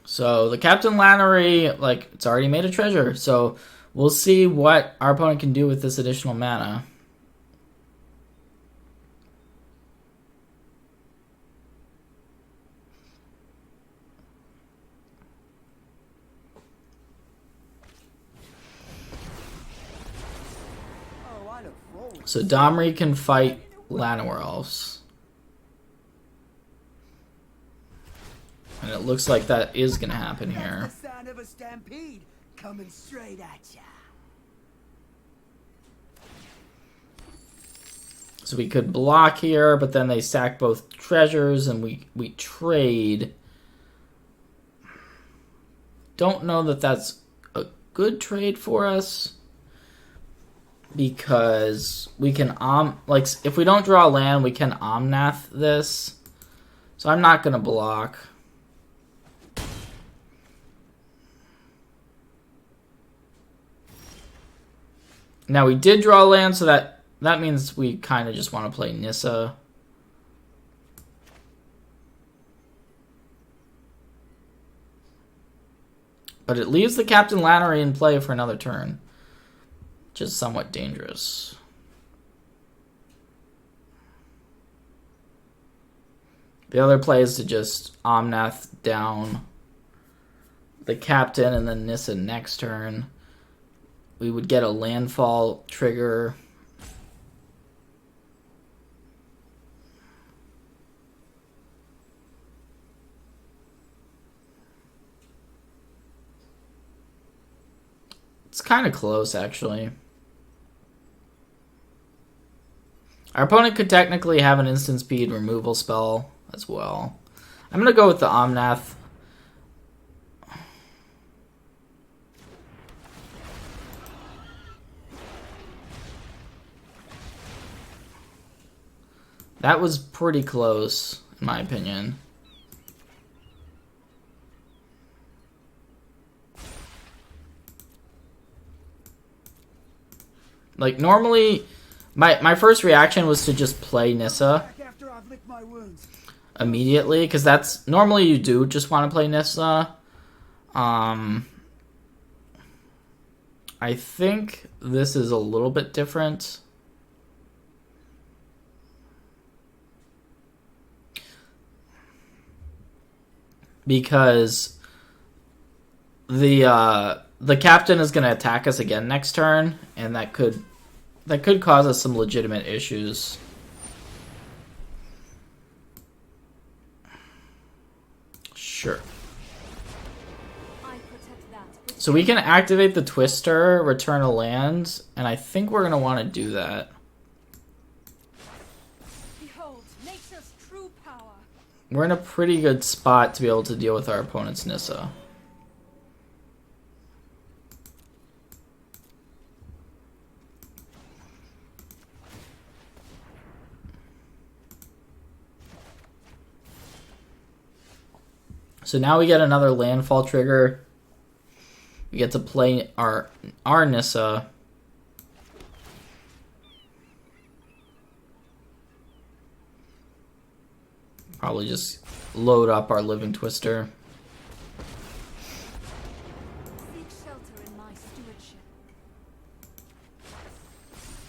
So the Captain Lannery, like, it's already made a treasure. So we'll see what our opponent can do with this additional mana. So Domri can fight Llanowar Elves. And it looks like that is going to happen here.
The sound of a stampede coming straight at ya.
So we could block here, but then they sack both treasures and we trade. Don't know that that's a good trade for us. Because we can, like, if we don't draw land, we can Omnath this. So I'm not going to block. Now we did draw land, so that means we kind of just want to play Nissa. But it leaves the Captain Lannery in play for another turn. Which is somewhat dangerous. The other play is to just Omnath down the Captain and then Nissa next turn. We would get a landfall trigger. It's kind of close, actually. Our opponent could technically have an instant speed removal spell as well. I'm going to go with the Omnath. That was pretty close, in my opinion. Like, normally, my first reaction was to just play Nissa immediately, because that's, normally you do just want to play Nissa. I think this is a little bit different. Because the Captain is going to attack us again next turn, and that could cause us some legitimate issues. Sure.
I protect that which
So we can activate the Twister, return a land, and I think we're going to want to do that.
behold nature's true power.
We're in a pretty good spot to be able to deal with our opponent's Nissa. So now we get another landfall trigger. We get to play our Nissa. Probably just load up our Living Twister.
Seek shelter in my stewardship.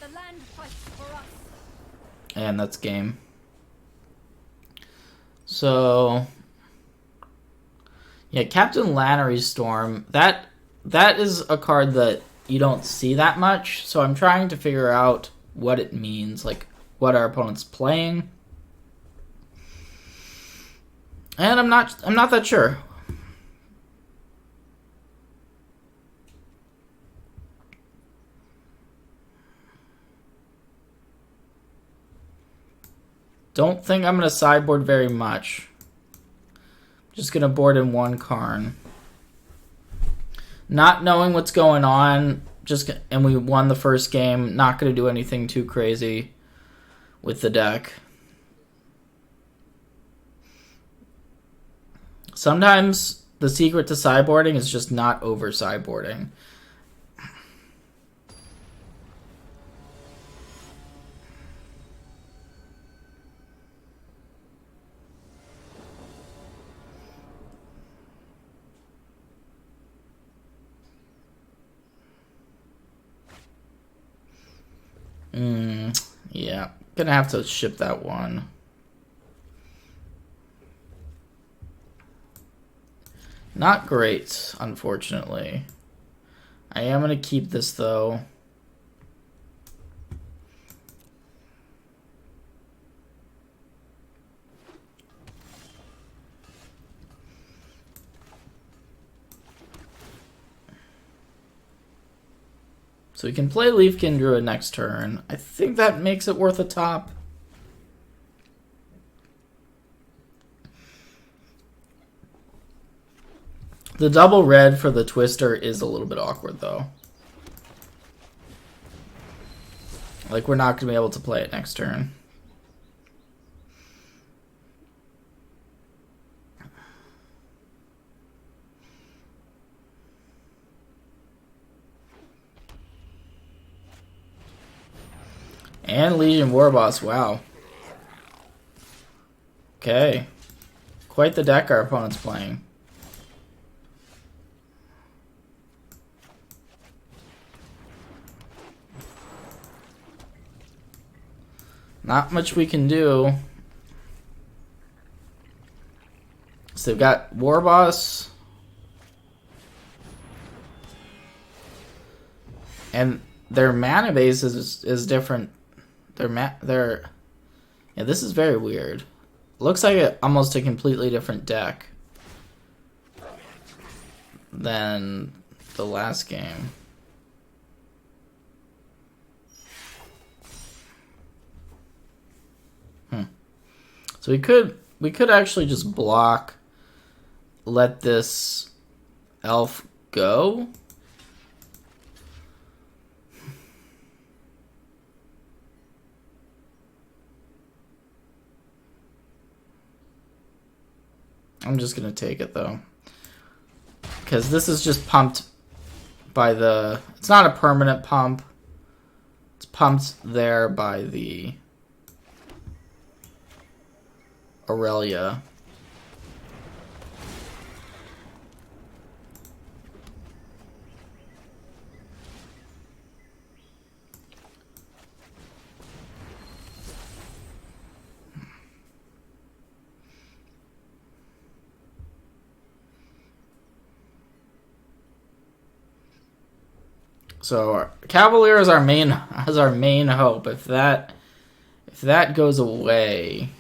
The land fights for us.
And that's game. So yeah, Captain Lannery's Storm, that is a card that you don't see that much, so I'm trying to figure out what it means, like what our opponent's playing. And I'm not that sure. Don't think I'm going to sideboard very much. Just going to board in one Karn. Not knowing what's going on, and we won the first game. Not going to do anything too crazy with the deck. Sometimes the secret to sideboarding is just not over sideboarding. Yeah, gonna have to ship that one. Not great, unfortunately. I am gonna keep this though. So we can play Leafkin Druid next turn. I think that makes it worth a top. The double red for the Twister is a little bit awkward, though. Like, we're not going to be able to play it next turn. And Legion Warboss, wow. Okay. Quite the deck our opponent's playing. Not much we can do. So they've got Warboss. And their mana base is different. Yeah, this is very weird. Looks like almost a completely different deck than the last game. So we could actually just block, let this elf go. I'm just going to take it, though. Because this is just pumped by the... It's not a permanent pump. It's pumped there by the Aurelia. So Cavalier is our main hope. If that goes away,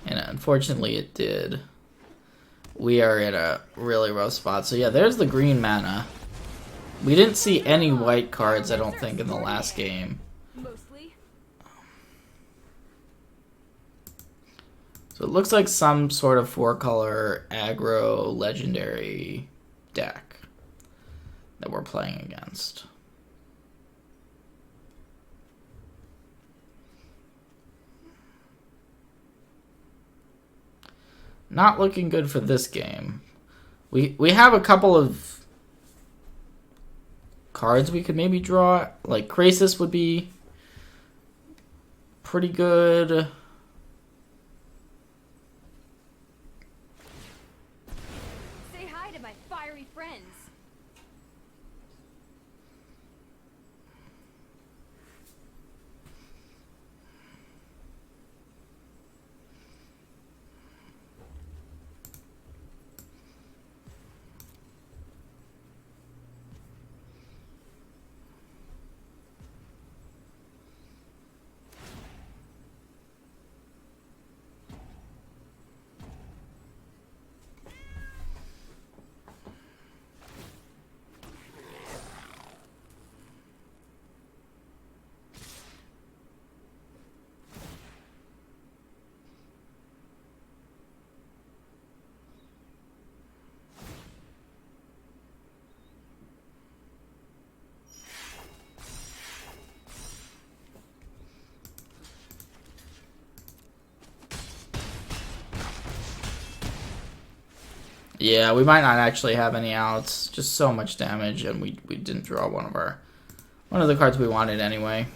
and And unfortunately it did. We are in a really rough spot. So yeah, there's the green mana. We didn't see any white cards, I don't think, in the last game.
Mostly.
So it looks like some sort of 4-color aggro legendary deck that we're playing against. Not looking good for this game. We have a couple of cards we could maybe draw. Like Krasis would be pretty good.
Say hi to my fiery friends.
Yeah, we might not actually have any outs. Just so much damage, and we didn't draw one of the cards we wanted anyway.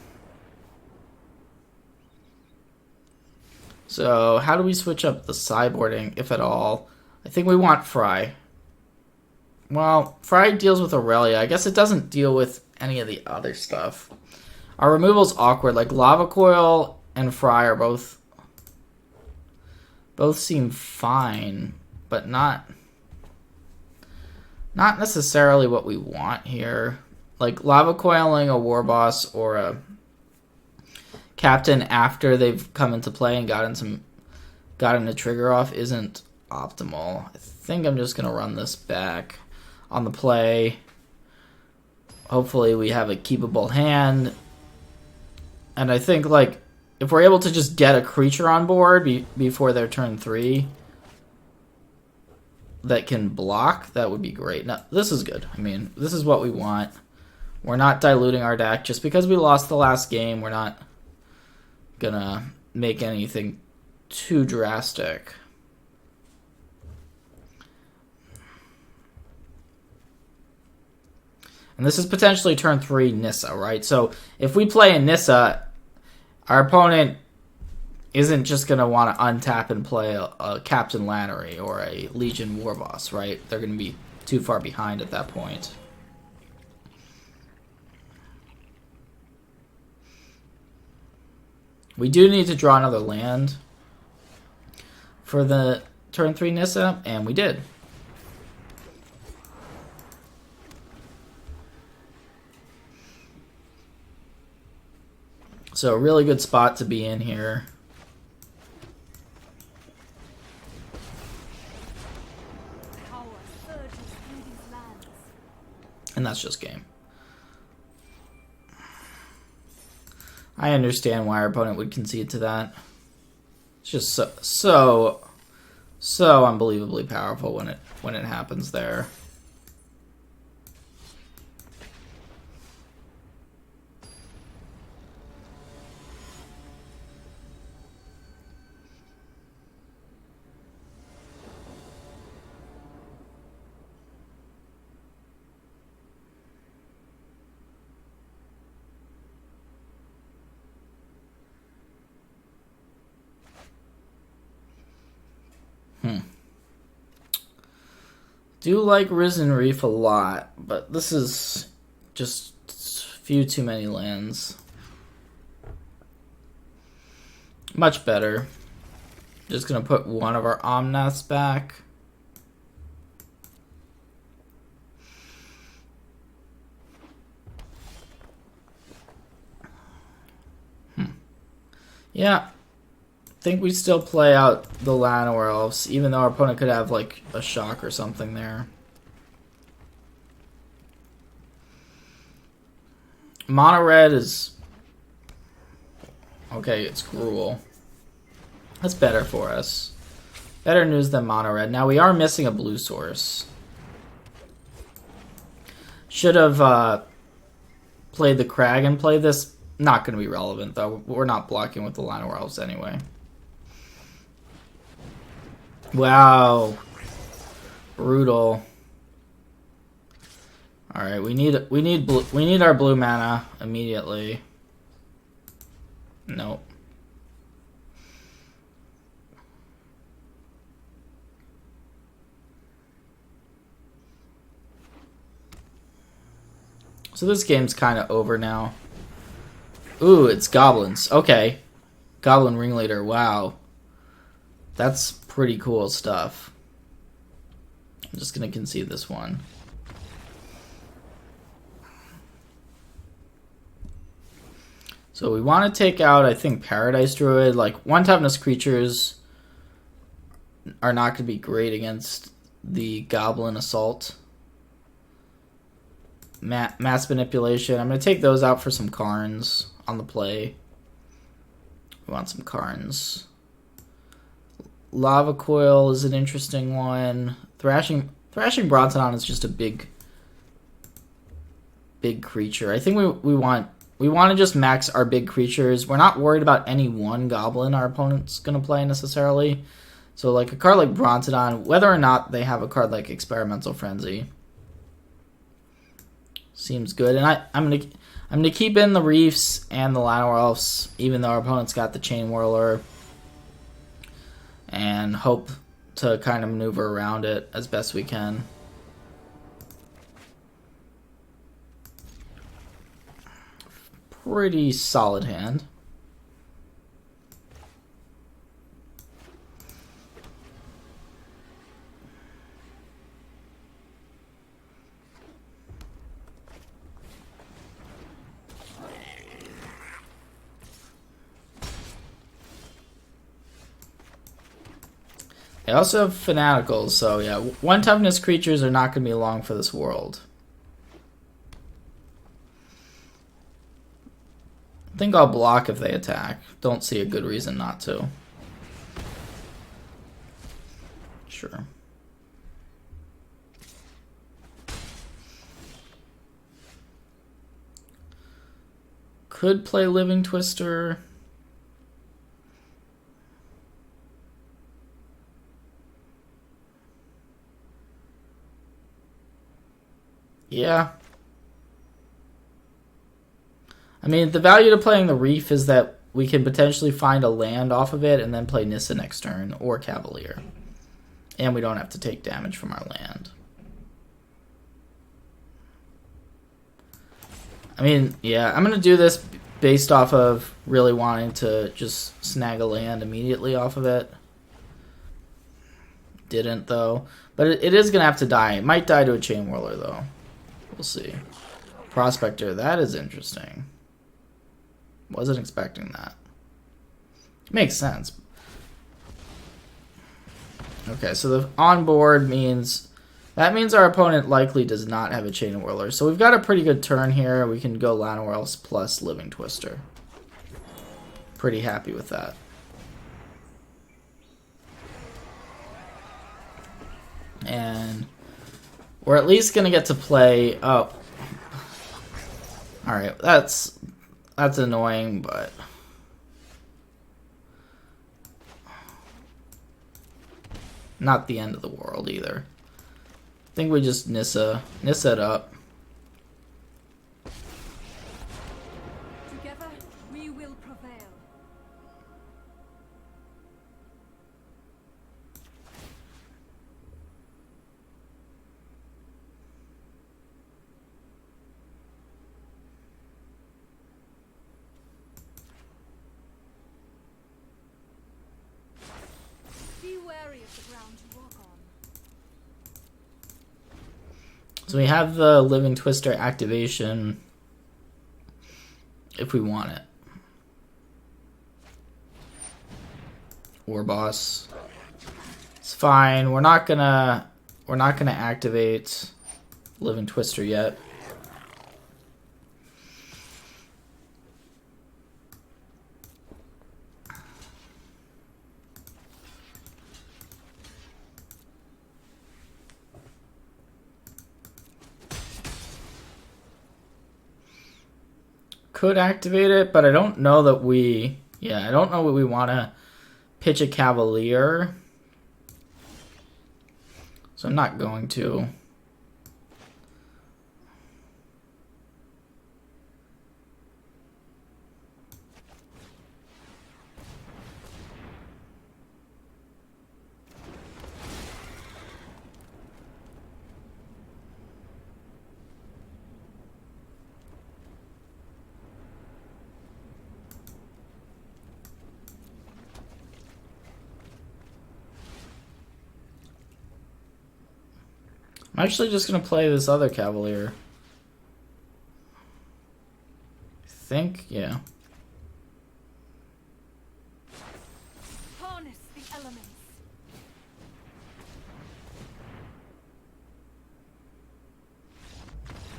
So how do we switch up the sideboarding, if at all? I think we want Fry. Well, Fry deals with Aurelia. I guess it doesn't deal with any of the other stuff. Our removal's awkward. Like Lava Coil and Fry are both seem fine, but not necessarily what we want here. Like Lava Coiling a War Boss or a Captain after they've come into play and gotten a trigger off isn't optimal. I think I'm just gonna run this back on the play. Hopefully we have a keepable hand. And I think like if we're able to just get a creature on board before their turn 3 that can block, that would be great. Now, this is good. I mean, this is what we want. We're not diluting our deck. Just because we lost the last game, we're not gonna make anything too drastic. And this is potentially turn 3 Nissa, right? So if we play in Nissa, our opponent isn't just going to want to untap and play a Captain Lannery or a Legion War Boss, right? They're going to be too far behind at that point. We do need to draw another land for the turn 3 Nissa, and we did. So a really good spot to be in here.
Power surges through these lands.
And that's just game. I understand why our opponent would concede to that. It's just so unbelievably powerful when it happens there. Do like Risen Reef a lot, but this is just a few too many lands. Much better. Just gonna put one of our Omnaths back. Yeah. I think we still play out the Llanowar Elves, even though our opponent could have like a shock or something there. Mono red is okay. It's Gruul. That's better for us. Better news than mono red. Now we are missing a blue source. Should have played the Crag and played this. Not going to be relevant though. We're not blocking with the Llanowar Elves anyway. Wow, brutal. All right, we need our blue mana immediately. Nope. So this game's kind of over now. Ooh, it's goblins. Okay, Goblin Ringleader. Wow, that's pretty cool stuff. I'm just gonna concede this one. So we want to take out, I think, Paradise Druid. Like, 1-toughness creatures are not going to be great against the Goblin Assault. Mass Manipulation. I'm going to take those out for some Karns on the play. We want some Karns. Lava Coil is an interesting one. Thrashing Brontodon is just a big creature. I think we want to just max our big creatures. We're not worried about any one goblin our opponent's going to play necessarily. So like a card like Brontodon, whether or not they have a card like Experimental Frenzy, seems good. And I'm gonna keep in the Reefs and the Llanowar Elves, even though our opponent's got the Chain Whirler, and hope to kind of maneuver around it as best we can. Pretty solid hand. They also have Fanaticals, so yeah, 1-toughness creatures are not going to be long for this world. I think I'll block if they attack. Don't see a good reason not to. Sure. Could play Living Twister. Yeah. I mean, the value to playing the Reef is that we can potentially find a land off of it and then play Nissa next turn, or Cavalier. And we don't have to take damage from our land. I mean, yeah, I'm going to do this based off of really wanting to just snag a land immediately off of it. Didn't, though. But it is going to have to die. It might die to a Chain Whirler, though. We'll see. Prospector, that is interesting. Wasn't expecting that. Makes sense. Okay, so the on-board means... That means our opponent likely does not have a Chain Whirler. So we've got a pretty good turn here. We can go Llanowar Elves plus Living Twister. Pretty happy with that. And... we're at least going to get to play... Oh. Alright, that's annoying, but... not the end of the world, either. I think we just Nissa it up.
Together, we will prevail. Be wary of the ground you walk on.
So we have the Living Twister activation if we want it. War Boss. It's fine. We're not gonna activate Living Twister yet. Could activate it, but I don't know that we... Yeah, I don't know what we want to pitch a Cavalier. So I'm not going to. I'm actually just going to play this other Cavalier. I think, yeah.
Harness the elements.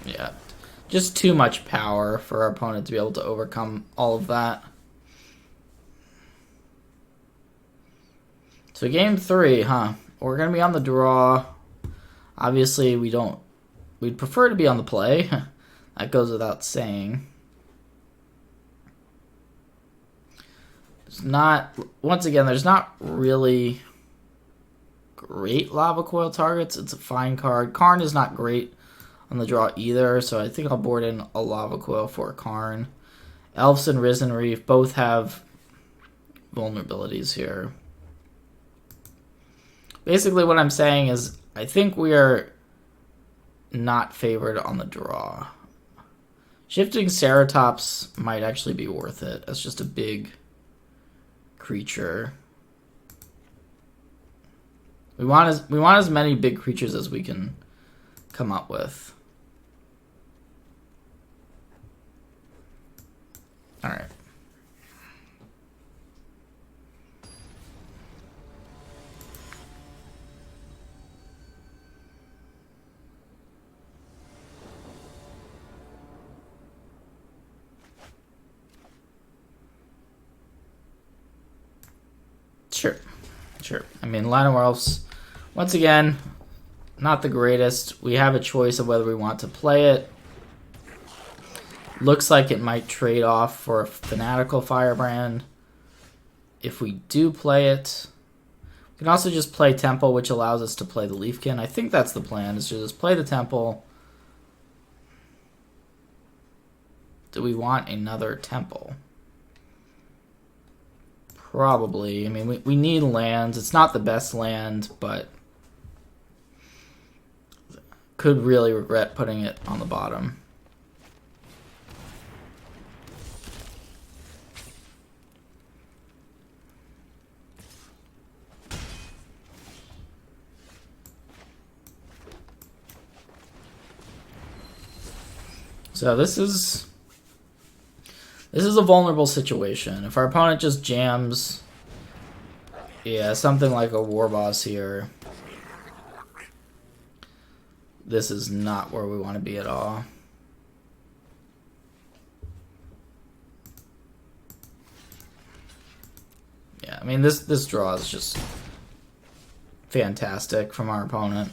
Yeah. Just too much power for our opponent to be able to overcome all of that. So game 3, huh? We're going to be on the draw. Obviously, we'd prefer to be on the play. That goes without saying. Once again, there's not really great Lava Coil targets. It's a fine card. Karn is not great on the draw either, so I think I'll board in a Lava Coil for Karn. Elves and Risen Reef both have vulnerabilities here. Basically, what I'm saying is I think we are not favored on the draw. Shifting Ceratops might actually be worth it. That's just a big creature. We want as many big creatures as we can come up with. All right. Sure. I mean, Llanowar Elves, once again, not the greatest. We have a choice of whether we want to play it. Looks like it might trade off for a Fanatical Firebrand. If we do play it, we can also just play Temple, which allows us to play the Leafkin. I think that's the plan, is to just play the Temple. Do we want another Temple? Probably. I mean, we need lands. It's not the best land, but could really regret putting it on the bottom. So this is a vulnerable situation. If our opponent just jams, yeah, something like a War Boss here, this is not where we want to be at all. Yeah, I mean, this draw is just fantastic from our opponent.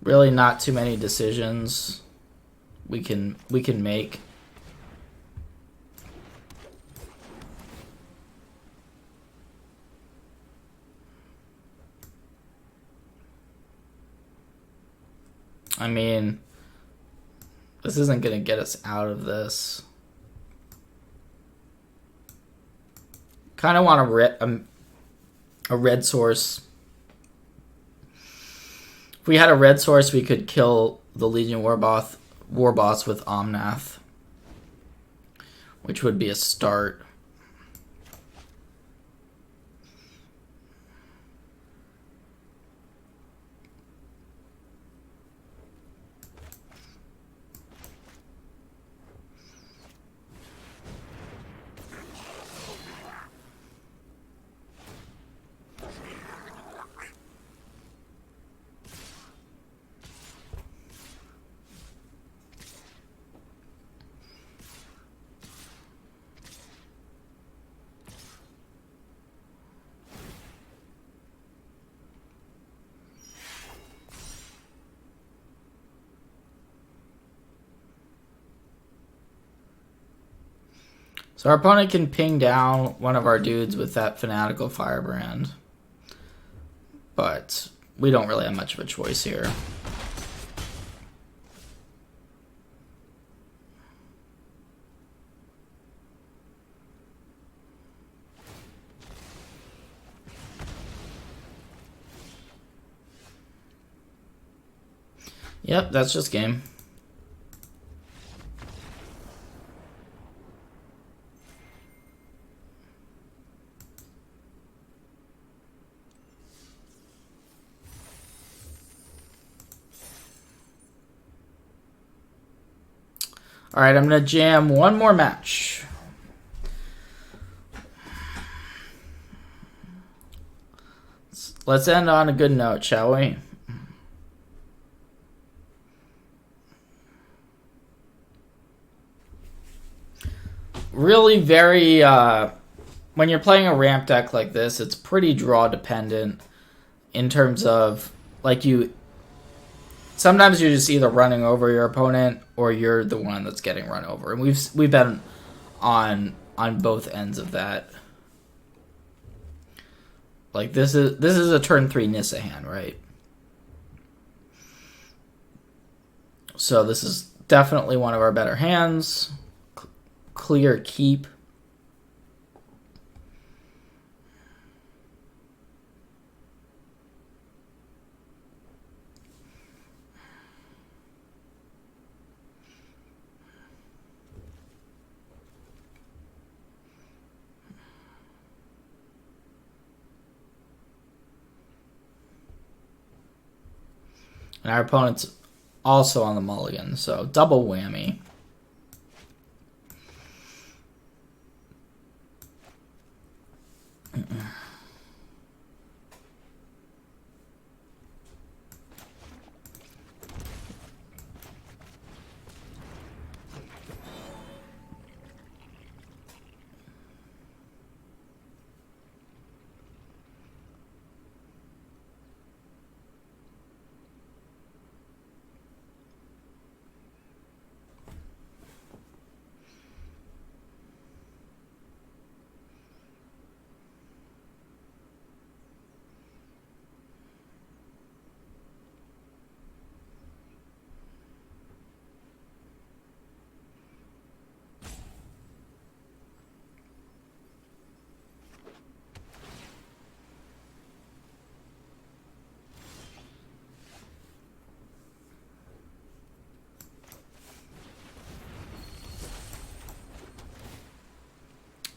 Really not too many decisions we can make. I mean, this isn't going to get us out of this. Kind of want a red source. If we had a red source, we could kill the Legion War Boss with Omnath, which would be a start. So our opponent can ping down one of our dudes with that Fanatical Firebrand. But we don't really have much of a choice here. Yep, that's just game. All right, I'm going to jam one more match. Let's end on a good note, shall we? Really very, when you're playing a ramp deck like this, it's pretty draw dependent in terms of, like, sometimes you're just either running over your opponent or you're the one that's getting run over. And we've been on both ends of that. Like, this is a turn 3 Nissa hand, right? So this is definitely one of our better hands. Clear keep. And our opponent's also on the mulligan, so double whammy.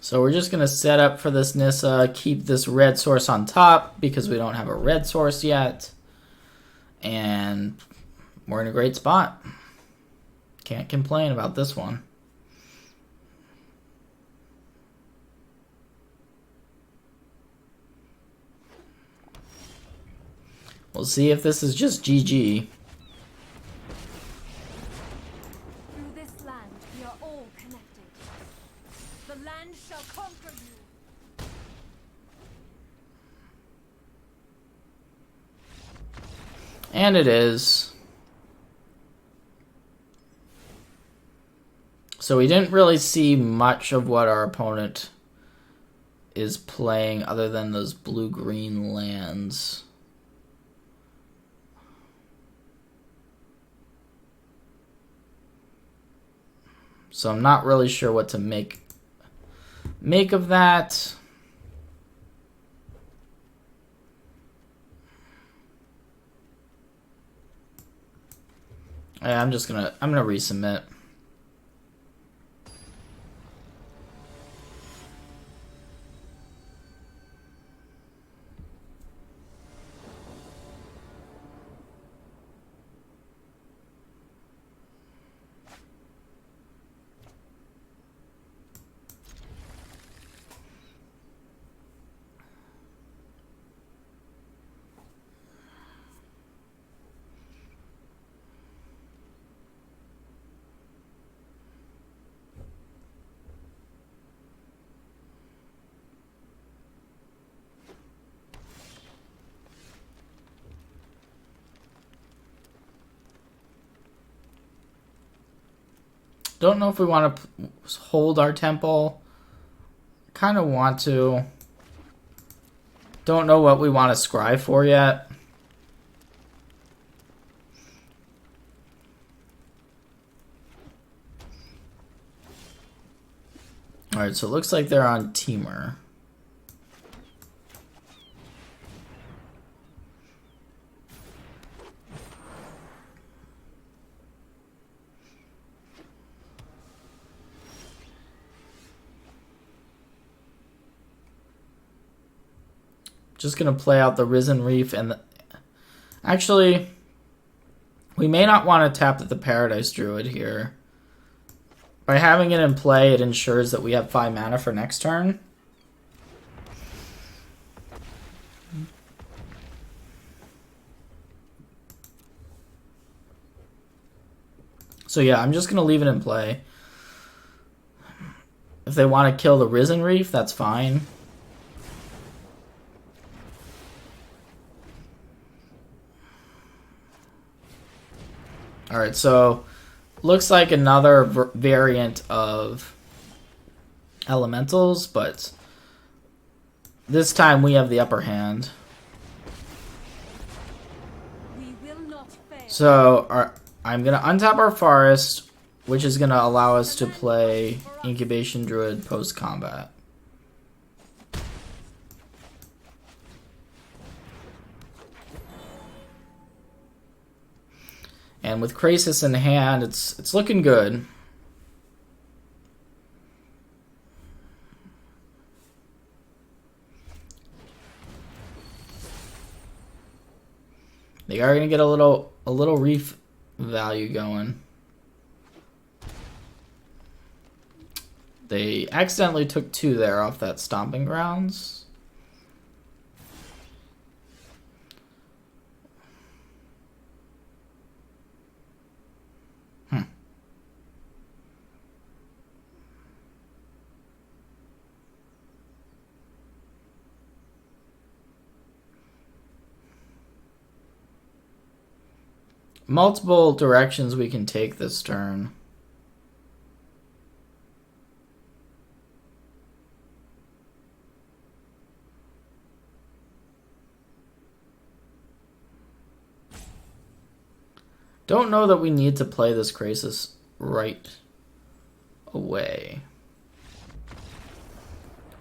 So we're just going to set up for this Nissa, keep this red source on top because we don't have a red source yet. And we're in a great spot. Can't complain about this one. We'll see if this is just GG.
Through this land, we are all connected. The land shall conquer you.
And it is. So we didn't really see much of what our opponent is playing other than those blue-green lands. So I'm not really sure what to make of that. Yeah, I'm gonna resubmit. Don't know if we want to hold our temple kind of want to. Don't know what we want to scry for yet. Alright, so it looks like they're on Temur. Just gonna play out the Risen Reef and actually, we may not want to tap the Paradise Druid here. By having it in play, it ensures that we have 5 mana for next turn. So yeah, I'm just gonna leave it in play. If they want to kill the Risen Reef, that's fine. Alright, so looks like another variant of Elementals, but this time we have the upper hand.
We will not fail.
So I'm going to untap our Forest, which is going to allow us to play Incubation Druid post-combat. And with Krasis in hand, it's looking good. They are going to get a little reef value going. They accidentally took 2 there off that Stomping Grounds. Multiple directions we can take this turn. Don't know that we need to play this Krasis right away.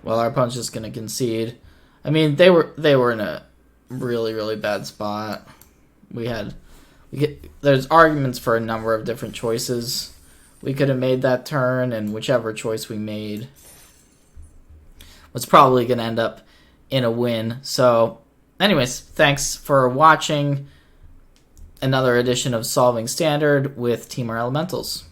Well, our opponent's just going to concede. I mean, they were in a really bad spot. There's arguments for a number of different choices. We could have made that turn, and whichever choice we made was probably going to end up in a win. So, anyways, thanks for watching another edition of Solving Standard with Temur Elementals.